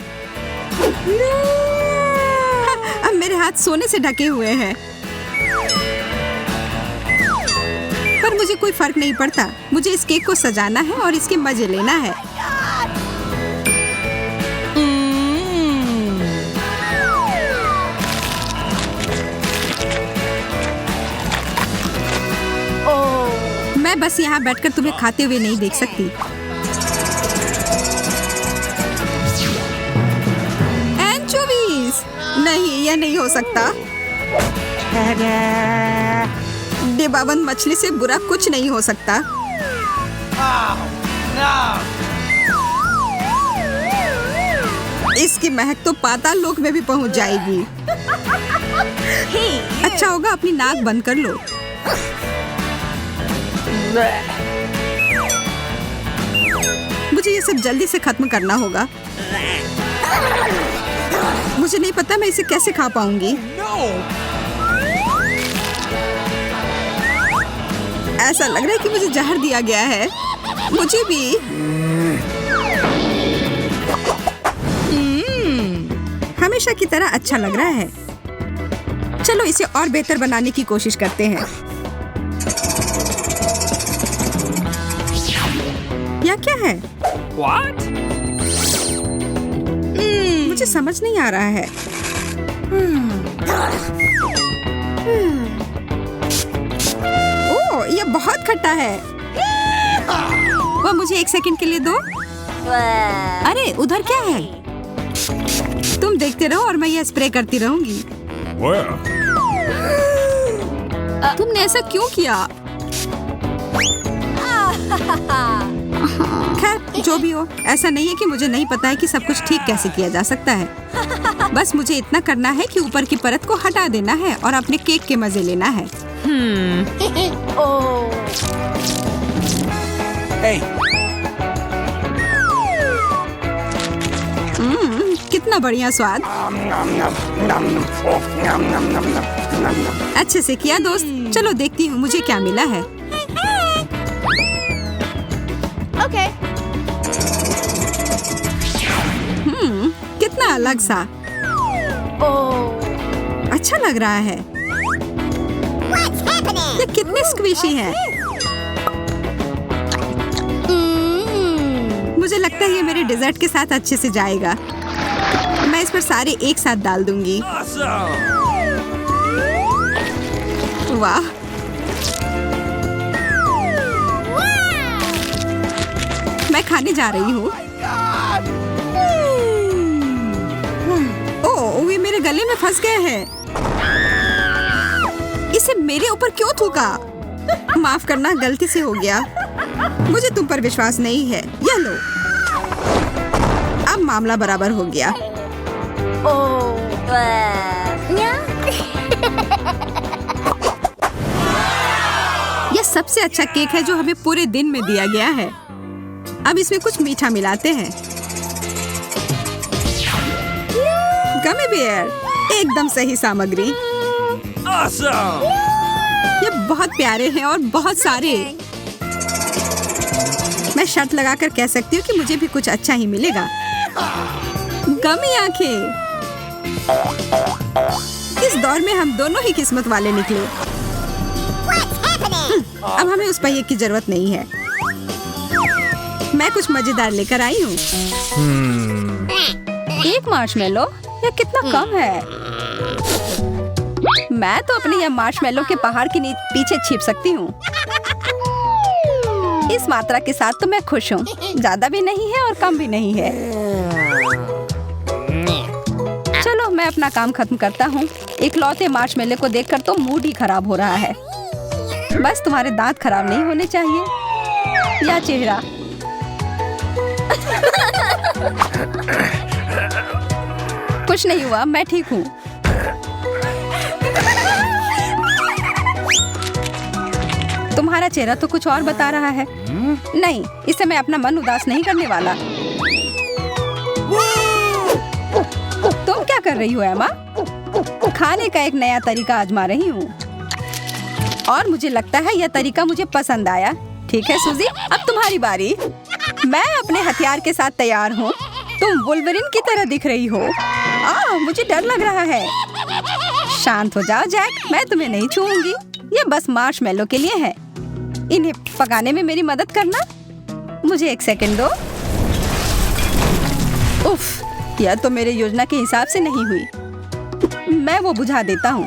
अब मेरे हाथ सोने से ढके हुए हैं। पर मुझे कोई फर्क नहीं पड़ता। मुझे इस केक को सजाना है और इसके मजे लेना है। मैं बस यहाँ बैठकर तुम्हें खाते हुए नहीं देख सकती। एंचोवीज! नहीं, यह नहीं हो सकता। डिब्बाबंद मछली से बुरा कुछ नहीं हो सकता। इसकी महक तो पाताल लोक में भी पहुंच जाएगी। अच्छा होगा अपनी नाक बंद कर लो। मुझे ये सब जल्दी से खत्म करना होगा। मुझे नहीं पता मैं इसे कैसे खा पाऊंगी। ऐसा लग रहा है कि मुझे जहर दिया गया है। मुझे भी। हमेशा की तरह अच्छा लग रहा है। चलो इसे और बेहतर बनाने की कोशिश करते हैं। यह क्या है? What? मुझे समझ नहीं आ रहा है। ओह, यह बहुत खट्टा है। वह मुझे 1 सेकंड के लिए दो। अरे उधर क्या है? तुम देखते रहो और मैं यह स्प्रे करती रहूंगी। Well. तुमने ऐसा क्यों किया? खैर जो भी हो, ऐसा नहीं है कि मुझे नहीं पता है कि सब कुछ ठीक कैसे किया जा सकता है। बस मुझे इतना करना है कि ऊपर की परत को हटा देना है और अपने केक के मजे लेना है। Hey. कितना बढ़िया स्वाद। अच्छे से किया दोस्त। चलो देखती हूँ मुझे क्या मिला है। Okay. कितना अलग सा। अच्छा लग रहा है। ये कितनी स्क्विशी है। मुझे लगता है ये मेरे डेजर्ट के साथ अच्छे से जाएगा। मैं इस पर सारे एक साथ डाल दूंगी। Awesome. वाह, मैं खाने जा रही हूँ। ओह, ये मेरे गले में फंस गए हैं। इसे मेरे ऊपर क्यों थूका? माफ करना, गलती से हो गया। मुझे तुम पर विश्वास नहीं है। यह लो। अब मामला बराबर हो गया। यह सबसे अच्छा केक है जो हमें पूरे दिन में दिया गया है। अब इसमें कुछ मीठा मिलाते हैं। गमी बेयर, एकदम सही सामग्री। Awesome. ये बहुत प्यारे हैं और बहुत सारे। मैं शर्त लगाकर कह सकती हूँ कि मुझे भी कुछ अच्छा ही मिलेगा। गमी आंखें। इस दौर में हम दोनों ही किस्मत वाले निकले। अब हमें उस पहिए की जरूरत नहीं है। मैं कुछ मजेदार लेकर आई हूँ। एक मार्शमेलो? यह कितना कम है। मैं तो अपने यह मार्शमेलो के पहाड़ के पीछे छिप सकती हूँ। इस मात्रा के साथ तो मैं खुश हूँ। ज्यादा भी नहीं है और कम भी नहीं है। चलो मैं अपना काम खत्म करता हूँ। इकलौते मार्शमेलो को देखकर तो मूड ही खराब हो रहा है। बस तुम्हारे दांत खराब नहीं होने चाहिए या चेहरा। कुछ नहीं हुआ, मैं ठीक हूँ। तुम्हारा चेहरा तो कुछ और बता रहा है। नहीं, इससे मैं अपना मन उदास नहीं करने वाला। तुम क्या कर रही हो एमा? खाने का एक नया तरीका आजमा रही हूँ और मुझे लगता है यह तरीका मुझे पसंद आया। ठीक है सूजी, अब तुम्हारी बारी। मैं अपने हथियार के साथ तैयार हूँ। तुम वुल्वरिन की तरह दिख रही हो। मुझे डर लग रहा है। शांत हो जाओ जैक, मैं तुम्हें नहीं छूऊंगी। ये बस मार्शमेलो के लिए है। इन्हें पकाने में मेरी मदद करना। मुझे 1 सेकंड दो। उफ, यह तो मेरे योजना के हिसाब से नहीं हुई। मैं वो बुझा देता हूँ।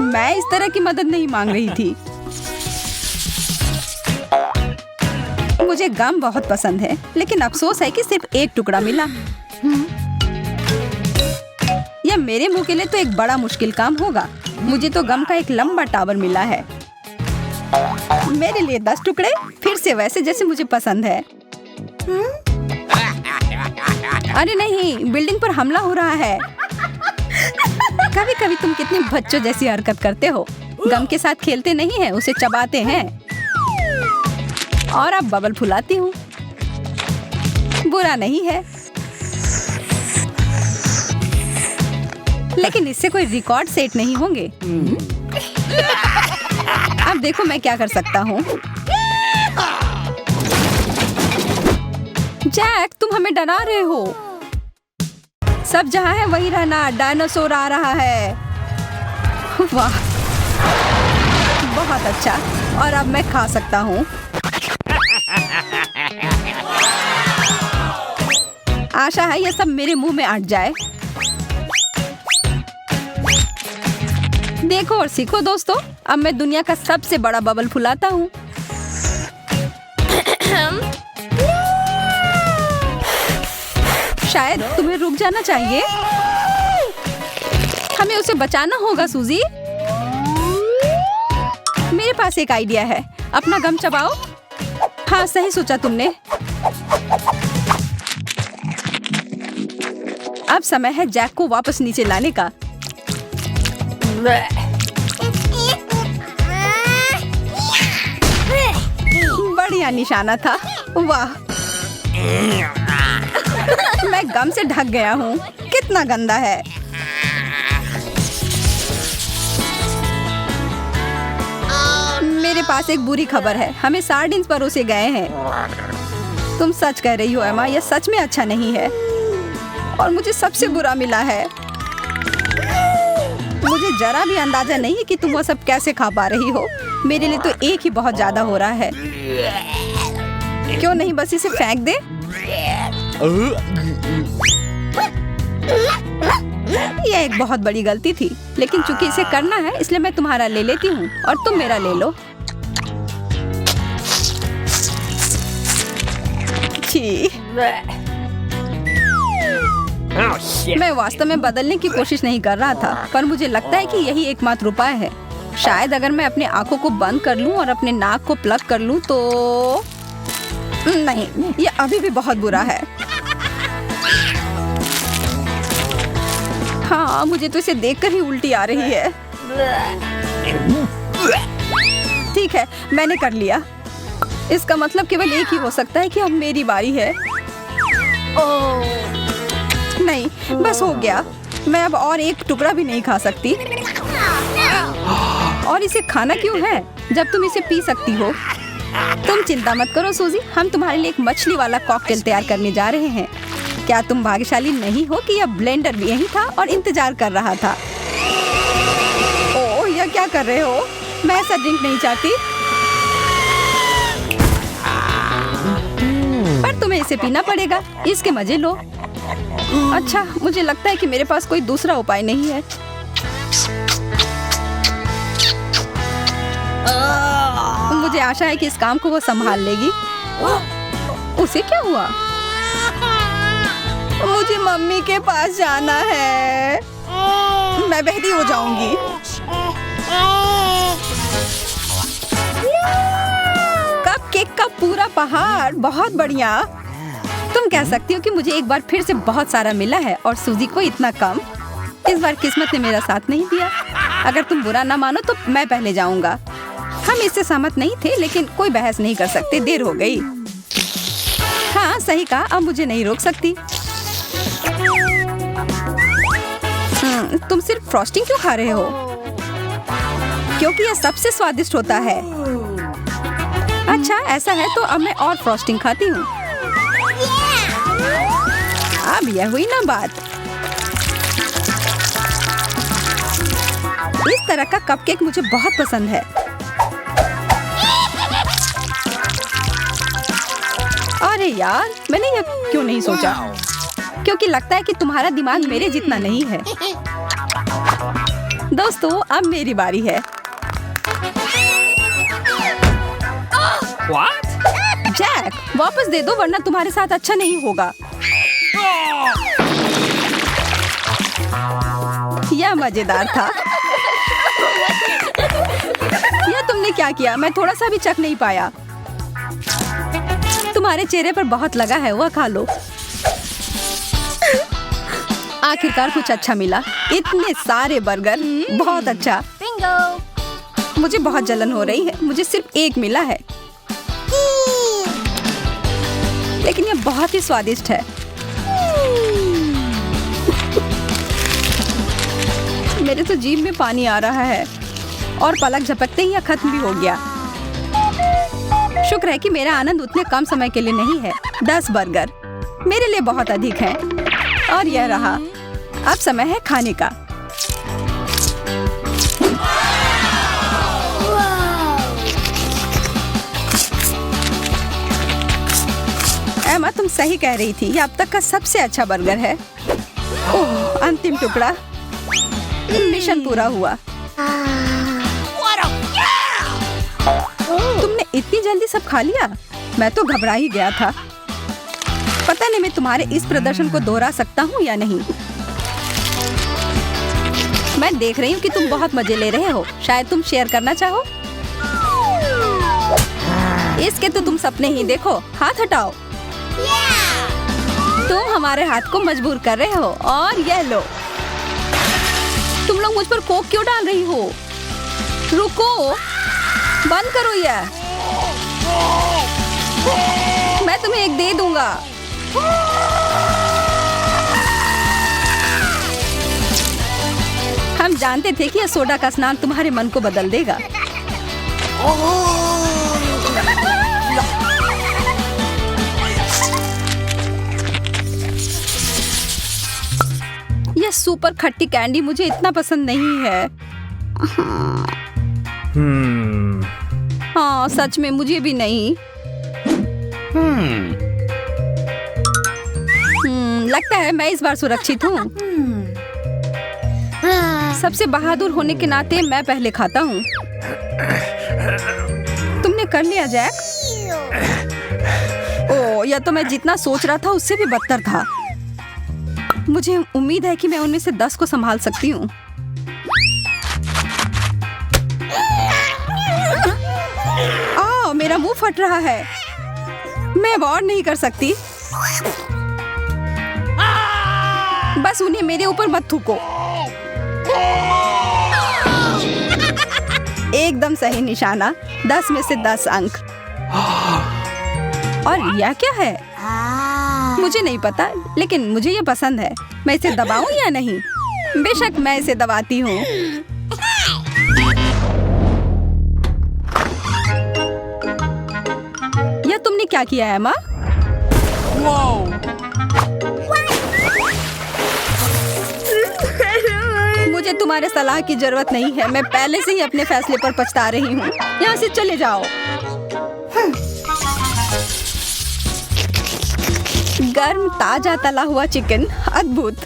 मैं इस तरह की मदद नहीं मांग रही थी। मुझे गम बहुत पसंद है, लेकिन अफसोस है कि सिर्फ एक टुकड़ा मिला। यह मेरे मुंह के लिए तो एक बड़ा मुश्किल काम होगा। मुझे तो गम का एक लंबा टावर मिला है। मेरे लिए 10 टुकड़े, फिर से वैसे जैसे मुझे पसंद है। अरे नहीं, बिल्डिंग पर हमला हो रहा है। कभी कभी तुम कितनी बच्चों जैसी हरकत करते हो। गम के साथ खेलते नहीं हैं, उसे चबाते हैं। और अब बबल फुलाती हूँ। बुरा नहीं है, लेकिन इससे कोई रिकॉर्ड सेट नहीं होंगे। अब देखो मैं क्या कर सकता हूँ। जैक, तुम हमें डरा रहे हो। सब जहाँ है वही रहना, डायनासोर आ रहा है। वाह, बहुत अच्छा। और अब मैं खा सकता हूँ। आशा है ये सब मेरे मुंह में अट जाए। देखो और सीखो दोस्तों, अब मैं दुनिया का सबसे बड़ा बबल फुलाता हूँ। शायद तुम्हें रुक जाना चाहिए। हमें उसे बचाना होगा सूजी। मेरे पास एक आइडिया है। अपना गम चबाओ। हाँ, सही सोचा तुमने। अब समय है जैक को वापस नीचे लाने का। बढ़िया निशाना था। वाह, मैं गम से ढक गया हूँ। कितना गंदा है। मेरे पास एक बुरी खबर है। हमें सार्डिन्स परोसे गए हैं। तुम सच कह रही हो एमा, यह सच में अच्छा नहीं है। और मुझे सबसे बुरा मिला है। मुझे जरा भी अंदाजा नहीं है कि तुम वो सब कैसे खा पा रही हो। मेरे लिए तो एक ही बहुत ज्यादा हो रहा है। क्यों नहीं बस इसे फेंक दे? यह एक बहुत बड़ी गलती थी, लेकिन चूंकि इसे करना है इसलिए मैं तुम्हारा ले लेती हूँ और तुम मेरा ले लो। छी। Oh shit. मैं वास्तव में बदलने की कोशिश नहीं कर रहा था, पर मुझे लगता है कि यही एकमात्र उपाय है। शायद अगर मैं अपनी आंखों को बंद कर लूं और अपने नाक को प्लग कर लूं तो नहीं, ये अभी भी बहुत बुरा है। हाँ, मुझे तो इसे देखकर ही उल्टी आ रही है। ठीक है, मैंने कर लिया। इसका मतलब केवल एक ही हो सकता है कि अब मेरी बारी है। नहीं, बस हो गया। मैं अब और एक टुकड़ा भी नहीं खा सकती। और इसे खाना क्यों है जब तुम इसे पी सकती हो? तुम चिंता मत करो सूजी, हम तुम्हारे लिए एक मछली वाला कॉकटेल तैयार करने जा रहे हैं। क्या तुम भाग्यशाली नहीं हो कि यह ब्लेंडर भी यही था और इंतजार कर रहा था? ओह, यह क्या कर रहे हो? मैं ऐसा ड्रिंक नहीं चाहती। पर तुम्हें इसे पीना पड़ेगा। इसके मजे लो। अच्छा, मुझे लगता है कि मेरे पास कोई दूसरा उपाय नहीं है। मुझे आशा है कि इस काम को वो संभाल लेगी। उसे क्या हुआ? मुझे मम्मी के पास जाना है। मैं बहरी हो जाऊंगी। कपकेक का पूरा पहाड़, बहुत बढ़िया। तुम कह सकती हो कि मुझे एक बार फिर से बहुत सारा मिला है और सूजी को इतना कम। इस बार किस्मत ने मेरा साथ नहीं दिया। अगर तुम बुरा ना मानो तो मैं पहले जाऊंगा। हम इससे सहमत नहीं थे, लेकिन कोई बहस नहीं कर सकते। देर हो गई। हाँ, सही कहा। अब मुझे नहीं रोक सकती। तुम सिर्फ फ्रॉस्टिंग क्यों खा रहे हो? क्योंकि यह सबसे स्वादिष्ट होता है। अच्छा, ऐसा है तो अब मैं और फ्रॉस्टिंग खाती हूँ। अब यह हुई ना बात। इस तरह का कपकेक मुझे बहुत पसंद है। अरे यार, मैंने यह क्यों नहीं सोचा? क्योंकि लगता है कि तुम्हारा दिमाग मेरे जितना नहीं है। दोस्तों, अब मेरी बारी है। What? जैक, वापस दे दो वरना तुम्हारे साथ अच्छा नहीं होगा। यह मजेदार था। यह तुमने क्या किया? मैं थोड़ा सा भी चख नहीं पाया। तुम्हारे चेहरे पर बहुत लगा है, वह खा लो। आखिरकार कुछ अच्छा मिला। इतने सारे बर्गर, बहुत अच्छा। Bingo! मुझे बहुत जलन हो रही है। मुझे सिर्फ एक मिला है, लेकिन यह बहुत ही स्वादिष्ट है। मेरे तो जीभ में पानी आ रहा है और पलक झपकते ही यह खत्म भी हो गया। शुक्र है कि मेरा आनंद उतने कम समय के लिए नहीं है। 10 बर्गर मेरे लिए बहुत अधिक है। और यह रहा। अब समय है खाने का। एमा, तुम सही कह रही थी, ये अब तक का सबसे अच्छा बर्गर है। ओह, अंतिम टुकड़ा। मिशन पूरा हुआ। तुमने इतनी जल्दी सब खा लिया? मैं तो घबरा ही गया था। पता नहीं मैं तुम्हारे इस प्रदर्शन को दोहरा सकता हूँ या नहीं। मैं देख रही हूँ कि तुम बहुत मजे ले रहे हो। शायद तुम शेयर करना चाहो। इसके तो तुम सपने ही देखो। हाथ हटाओ। तुम हमारे हाथ को मजबूर कर रहे हो। और यह लो। तुम लोग मुझ पर कोक क्यों डाल रही हो? रुको, बंद करो यह। मैं तुम्हें एक दे दूंगा। हम जानते थे कि यह सोडा का स्नान तुम्हारे मन को बदल देगा। यह सुपर खट्टी कैंडी मुझे इतना पसंद नहीं है। हाँ, सच में मुझे भी नहीं। लगता है मैं इस बार सुरक्षित हूँ। सबसे बहादुर होने के नाते मैं पहले खाता हूँ। तुमने कर लिया जैक? ओह, यह तो मैं जितना सोच रहा था उससे भी बदतर था। मुझे उम्मीद है कि मैं उनमें से 10 को संभाल सकती हूँ। मेरा मुंह फट रहा है। मैं अब और नहीं कर सकती। बस उन्हें मेरे ऊपर मत थूको। एकदम सही निशाना। 10 में से 10 अंक। और यह क्या है? मुझे नहीं पता, लेकिन मुझे ये पसंद है। मैं इसे दबाऊं या नहीं? बेशक मैं इसे दबाती हूँ। यह तुमने क्या किया है, एमा? मुझे तुम्हारे सलाह की जरूरत नहीं है। मैं पहले से ही अपने फैसले पर पछता रही हूँ। यहाँ से चले जाओ। गर्म ताजा तला हुआ चिकन, अद्भुत।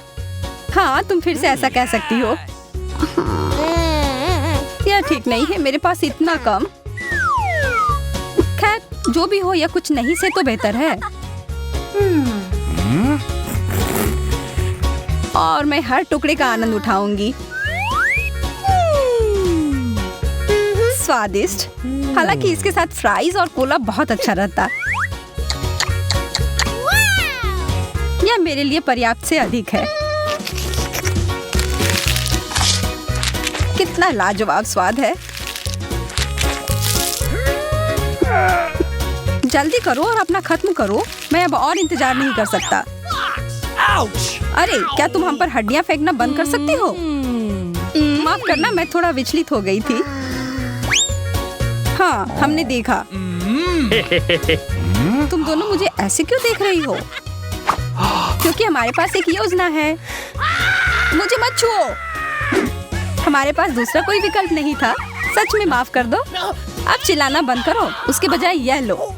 हाँ, तुम फिर से ऐसा कह सकती हो। यह ठीक नहीं है, मेरे पास इतना कम। खैर, जो भी हो, यह कुछ नहीं से तो बेहतर है। और मैं हर टुकड़े का आनंद उठाऊंगी। स्वादिष्ट। हालांकि इसके साथ फ्राइज और कोला बहुत अच्छा रहता। यह मेरे लिए पर्याप्त से अधिक है। कितना लाजवाब स्वाद है। जल्दी करो और अपना खत्म करो। मैं अब और इंतजार नहीं कर सकता। अरे, क्या तुम हम पर हड्डियां फेंकना बंद कर सकती हो? माफ करना, मैं थोड़ा विचलित हो गई थी। हाँ, हमने देखा। तुम दोनों मुझे ऐसे क्यों देख रही हो? क्योंकि हमारे पास एक योजना है। मुझे मत छुओ। हमारे पास दूसरा कोई विकल्प नहीं था। सच में माफ कर दो। अब चिल्लाना बंद करो। उसके बजाय यह लो।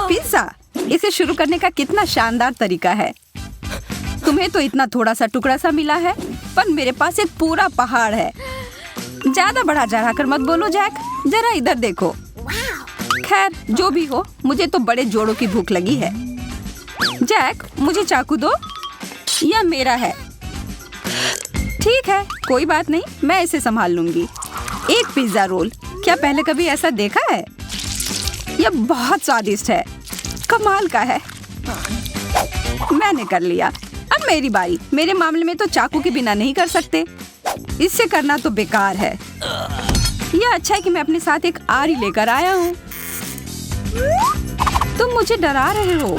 पिज़्ज़ा। इसे शुरू करने का कितना शानदार तरीका है। तुम्हें तो इतना थोड़ा सा टुकड़ा सा मिला है, पर मेरे पास एक पूरा पहाड़ है। ज्यादा बढ़ा चढ़ा कर मत बोलो जैक। जरा इधर देखो। खैर, जो भी हो, मुझे तो बड़े जोड़ों की भूख लगी है। जैक, मुझे चाकू दो। यह मेरा है। ठीक है, कोई बात नहीं, मैं इसे संभाल लूंगी। एक पिज्जा रोल। क्या पहले कभी ऐसा देखा है? यह बहुत स्वादिष्ट है। कमाल का है। मैंने कर लिया। अब मेरी बारी। मेरे मामले में तो चाकू के बिना नहीं कर सकते। इससे करना तो बेकार है। यह अच्छा है कि मैं अपने साथ एक आरी लेकर आया हूँ। तुम मुझे डरा रहे हो।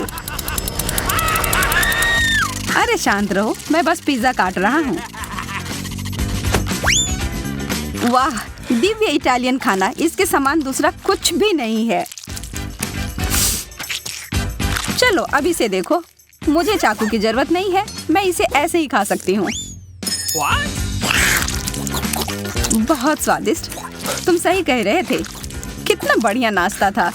अरे शांत रहो, मैं बस पिज्जा काट रहा हूँ। वाह, दिव्य इटालियन खाना। इसके समान दूसरा कुछ भी नहीं है। चलो अब इसे देखो। मुझे चाकू की जरूरत नहीं है, मैं इसे ऐसे ही खा सकती हूँ। What? बहुत स्वादिष्ट। तुम सही कह रहे थे। कितना बढ़िया नाश्ता था।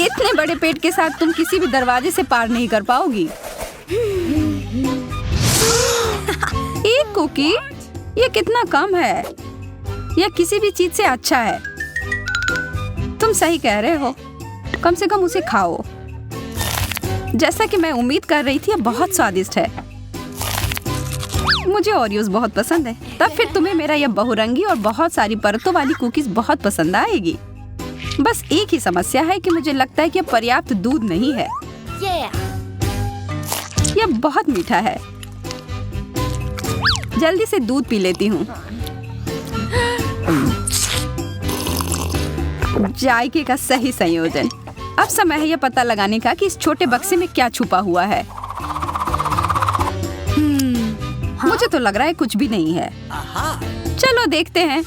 इतने बड़े पेट के साथ तुम किसी भी दरवाजे से पार नहीं कर पाओगी। एक कुकी? ये कितना कम है। यह किसी भी चीज से अच्छा है। तुम सही कह रहे हो। कम से कम उसे खाओ। जैसा कि मैं उम्मीद कर रही थी, यह बहुत स्वादिष्ट है। मुझे ओरियोस बहुत पसंद है। तब फिर तुम्हें मेरा यह बहुरंगी और बहुत सारी परतों वाली कुकीज बहुत पसंद आएगी। बस एक ही समस्या है कि मुझे लगता है कि यह पर्याप्त दूध नहीं है। Yeah. यह बहुत मीठा है। जल्दी से दूध पी लेती हूँ। जायके का सही संयोजन। अब समय है यह पता लगाने का कि इस छोटे बक्से में क्या छुपा हुआ है। मुझे तो लग रहा है कुछ भी नहीं है। चलो देखते हैं।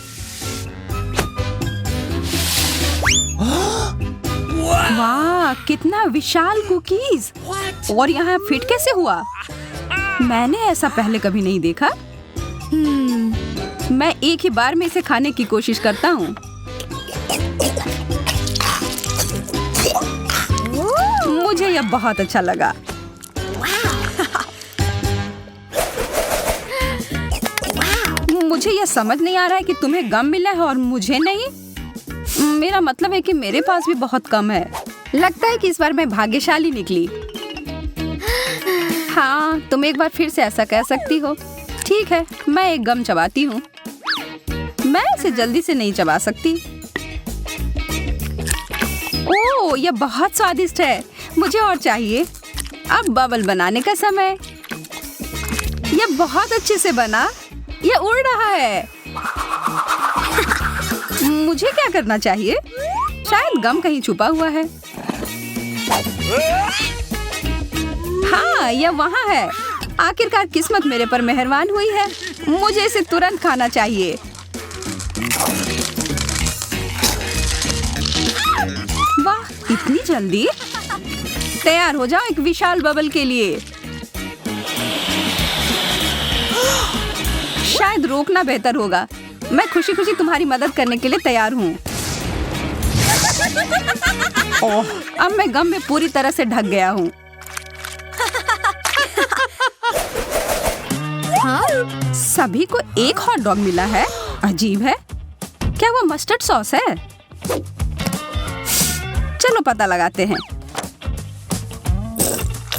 वाह, कितना विशाल कुकीज। और यहाँ फिट कैसे हुआ? मैंने ऐसा पहले कभी नहीं देखा। मैं एक ही बार में इसे खाने की कोशिश करता हूँ। मुझे यह बहुत अच्छा लगा। मुझे यह समझ नहीं आ रहा है कि तुम्हें गम मिला है और मुझे नहीं। मेरा मतलब है कि मेरे पास भी बहुत कम है। लगता है कि इस बार मैं भाग्यशाली निकली। हाँ, तुम एक बार फिर से ऐसा कह सकती हो। ठीक है, मैं एक गम चबाती हूँ। मैं इसे जल्दी से नहीं चबा सकती। ओह, यह बहुत स्वादिष्ट है। मुझे और चाहिए। अब बबल बनाने का समय। यह बहुत अच्छे से बना। यह उड़ रहा है। मुझे क्या करना चाहिए? शायद गम कहीं छुपा हुआ है। हाँ, यह वहाँ है। आखिरकार किस्मत मेरे पर मेहरबान हुई है। मुझे इसे तुरंत खाना चाहिए। वाह, इतनी जल्दी? तैयार हो जाओ एक विशाल बबल के लिए। शायद रोकना बेहतर होगा। मैं खुशी खुशी तुम्हारी मदद करने के लिए तैयार हूँ। ओह, अब मैं गम में पूरी तरह से ढक गया हूँ। सभी को एक हॉट डॉग मिला है। अजीब है। क्या वो मस्टर्ड सॉस है? चलो पता लगाते हैं।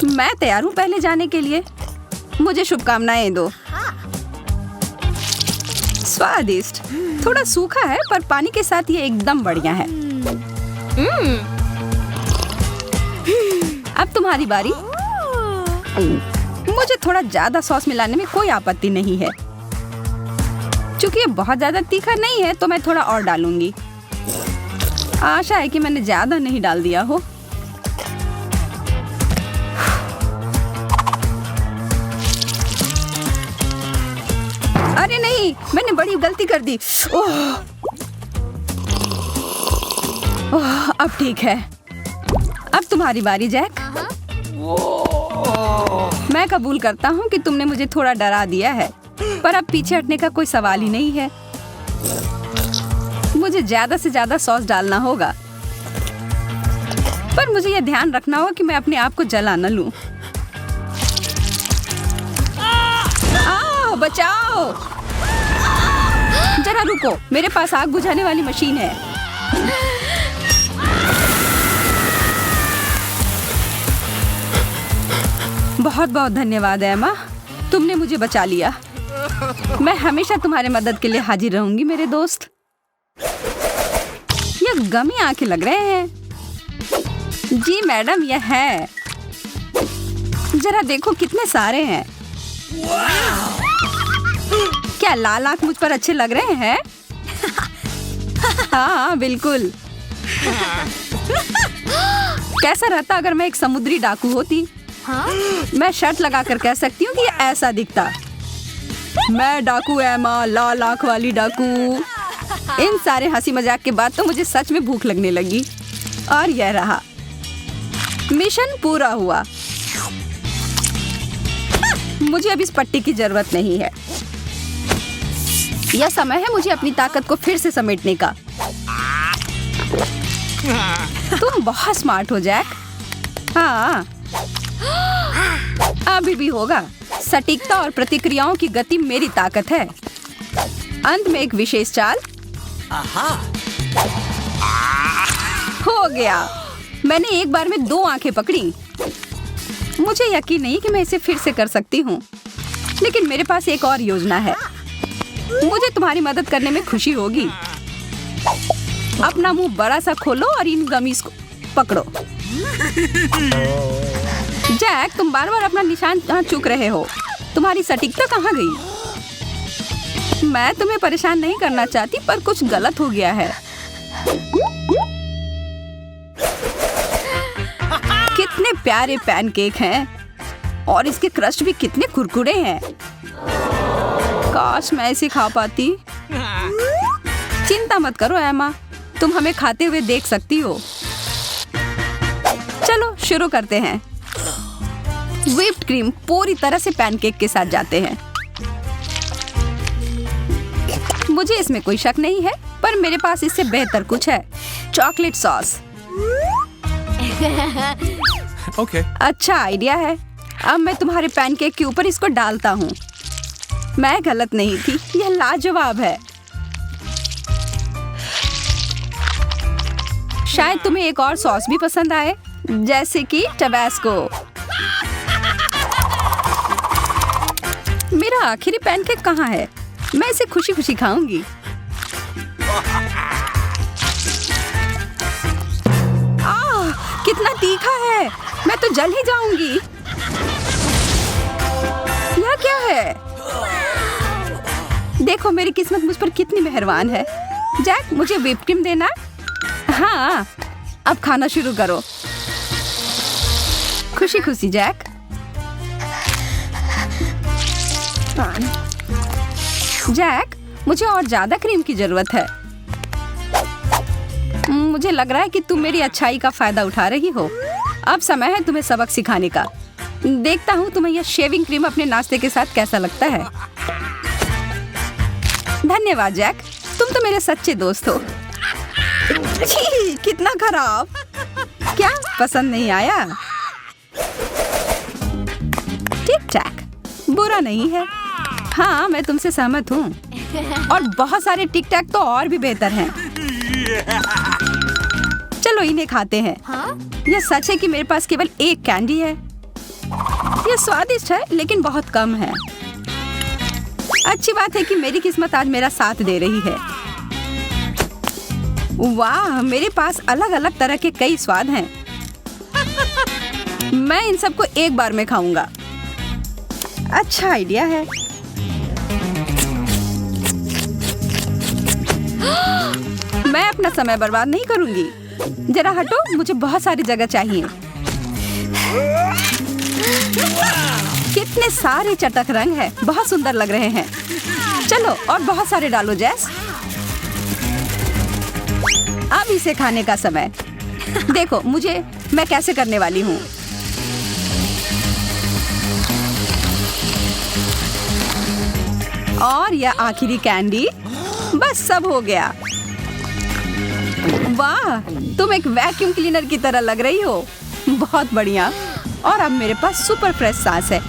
मैं तैयार हूँ पहले जाने के लिए। मुझे शुभकामनाएं दो। स्वादिष्ट। थोड़ा सूखा है पर पानी के साथ ये एकदम बढ़िया है। अब तुम्हारी बारी। मुझे थोड़ा ज्यादा सॉस मिलाने में कोई आपत्ति नहीं है। क्योंकि ये बहुत ज्यादा तीखा नहीं है तो मैं थोड़ा और डालूंगी। आशा है कि मैंने ज्यादा नहीं डाल दिया हो। अरे नहीं, मैंने बड़ी गलती कर दी। ओह, ओह, अब ठीक है। अब तुम्हारी बारी जैक। मैं कबूल करता हूँ कि तुमने मुझे थोड़ा डरा दिया है, पर अब पीछे हटने का कोई सवाल ही नहीं है। मुझे ज्यादा से ज्यादा सॉस डालना होगा, पर मुझे यह ध्यान रखना होगा कि मैं अपने आप को जला न लूं। बचाओ! जरा रुको, मेरे पास आग बुझाने वाली मशीन है। बहुत बहुत धन्यवाद एमा, तुमने मुझे बचा लिया। मैं हमेशा तुम्हारे मदद के लिए हाजिर रहूंगी मेरे दोस्त। यह गमी आंखें लग रहे हैं। जी मैडम, यह है। जरा देखो कितने सारे हैं। क्या लाल आंख मुझ पर अच्छे लग रहे हैं? हाँ बिल्कुल। कैसा रहता अगर मैं एक समुद्री डाकू होती? मैं शर्त लगाकर कह सकती हूँ कि ये ऐसा दिखता। मैं डाकू एमा, लाल आंख वाली डाकू। इन सारे हंसी मजाक के बाद तो मुझे सच में भूख लगने लगी। और यह रहा। मिशन पूरा हुआ। मुझे अब इस पट्टी की जरूरत नहीं है। यह समय है मुझे अपनी ताकत को फिर से समेटने का। तुम बहुत स्मार्ट हो जैक। हाँ, अभी भी होगा। सटीकता और प्रतिक्रियाओं की गति मेरी ताकत है। अंत में एक विशेष चाल। हो गया। मैंने एक बार में 2 आंखें पकड़ी। मुझे यकीन नहीं कि मैं इसे फिर से कर सकती हूँ, लेकिन मेरे पास एक और योजना है। मुझे तुम्हारी मदद करने में खुशी होगी। अपना मुंह बड़ा सा खोलो और इन गमीज को पकड़ो। जैक, तुम बार बार अपना निशान चूक रहे हो। तुम्हारी सटीकता कहाँ गई? मैं तुम्हें परेशान नहीं करना चाहती, पर कुछ गलत हो गया है। कितने प्यारे पैनकेक हैं और इसके क्रस्ट भी कितने कुरकुरे हैं। काश मैं इसे खा पाती। चिंता मत करो एमा, तुम हमें खाते हुए देख सकती हो। चलो शुरू करते हैं। व्हिप्ड क्रीम पूरी तरह से पैनकेक के साथ जाते हैं। मुझे इसमें कोई शक नहीं है, पर मेरे पास इससे बेहतर कुछ है। Chocolate sauce. Okay. अच्छा आइडिया है। अब मैं तुम्हारे पैनकेक के ऊपर इसको डालता हूँ। मैं गलत नहीं थी, यह लाजवाब है। शायद तुम्हें एक और सॉस भी पसंद आए, जैसे कि टबैस्को। मेरा आखिरी पैनकेक कहाँ है? मैं इसे खुशी खुशी खाऊंगी। कितना तीखा है, मैं तो जल ही जाऊंगी। यह क्या है? देखो मेरी किस्मत मुझ पर कितनी मेहरबान है। जैक, मुझे व्हिप्ड क्रीम देना। हाँ, अब खाना शुरू करो। खुशी खुशी जैक। जैक, मुझे और ज्यादा क्रीम की जरूरत है। मुझे लग रहा है कि तुम मेरी अच्छाई का फायदा उठा रही हो। अब समय है तुम्हें सबक सिखाने का। देखता हूँ तुम्हें यह शेविंग क्रीम अपने नाश्ते के साथ कैसा लगता है। धन्यवाद जैक, तुम तो मेरे सच्चे दोस्त हो। छी, कितना खराब। क्या पसंद नहीं आया? ठीक ठाक, बुरा नहीं है। हाँ, मैं तुमसे सहमत हूँ। और बहुत सारे टिक टैक तो और भी बेहतर हैं। चलो इन्हें खाते हैं। यह सच है कि मेरे पास केवल एक कैंडी है। यह स्वादिष्ट है, लेकिन बहुत कम है। अच्छी बात है कि मेरी किस्मत आज मेरा साथ दे रही है। वाह, मेरे पास अलग अलग तरह के कई स्वाद हैं। मैं इन सबको एक बार में खाऊंगा। अच्छा आइडिया है। मैं अपना समय बर्बाद नहीं करूंगी। जरा हटो, मुझे बहुत सारी जगह चाहिए। कितने सारे चटक रंग हैं, बहुत सुंदर लग रहे हैं। चलो और बहुत सारे डालो जैस। अब इसे खाने का समय। देखो मैं कैसे करने वाली हूँ। और यह आखिरी कैंडी। बस सब हो गया। वाह, तुम एक वैक्यूम क्लीनर की तरह लग रही हो। बहुत बढ़िया। और अब मेरे पास सुपर फ्रेश सांस है।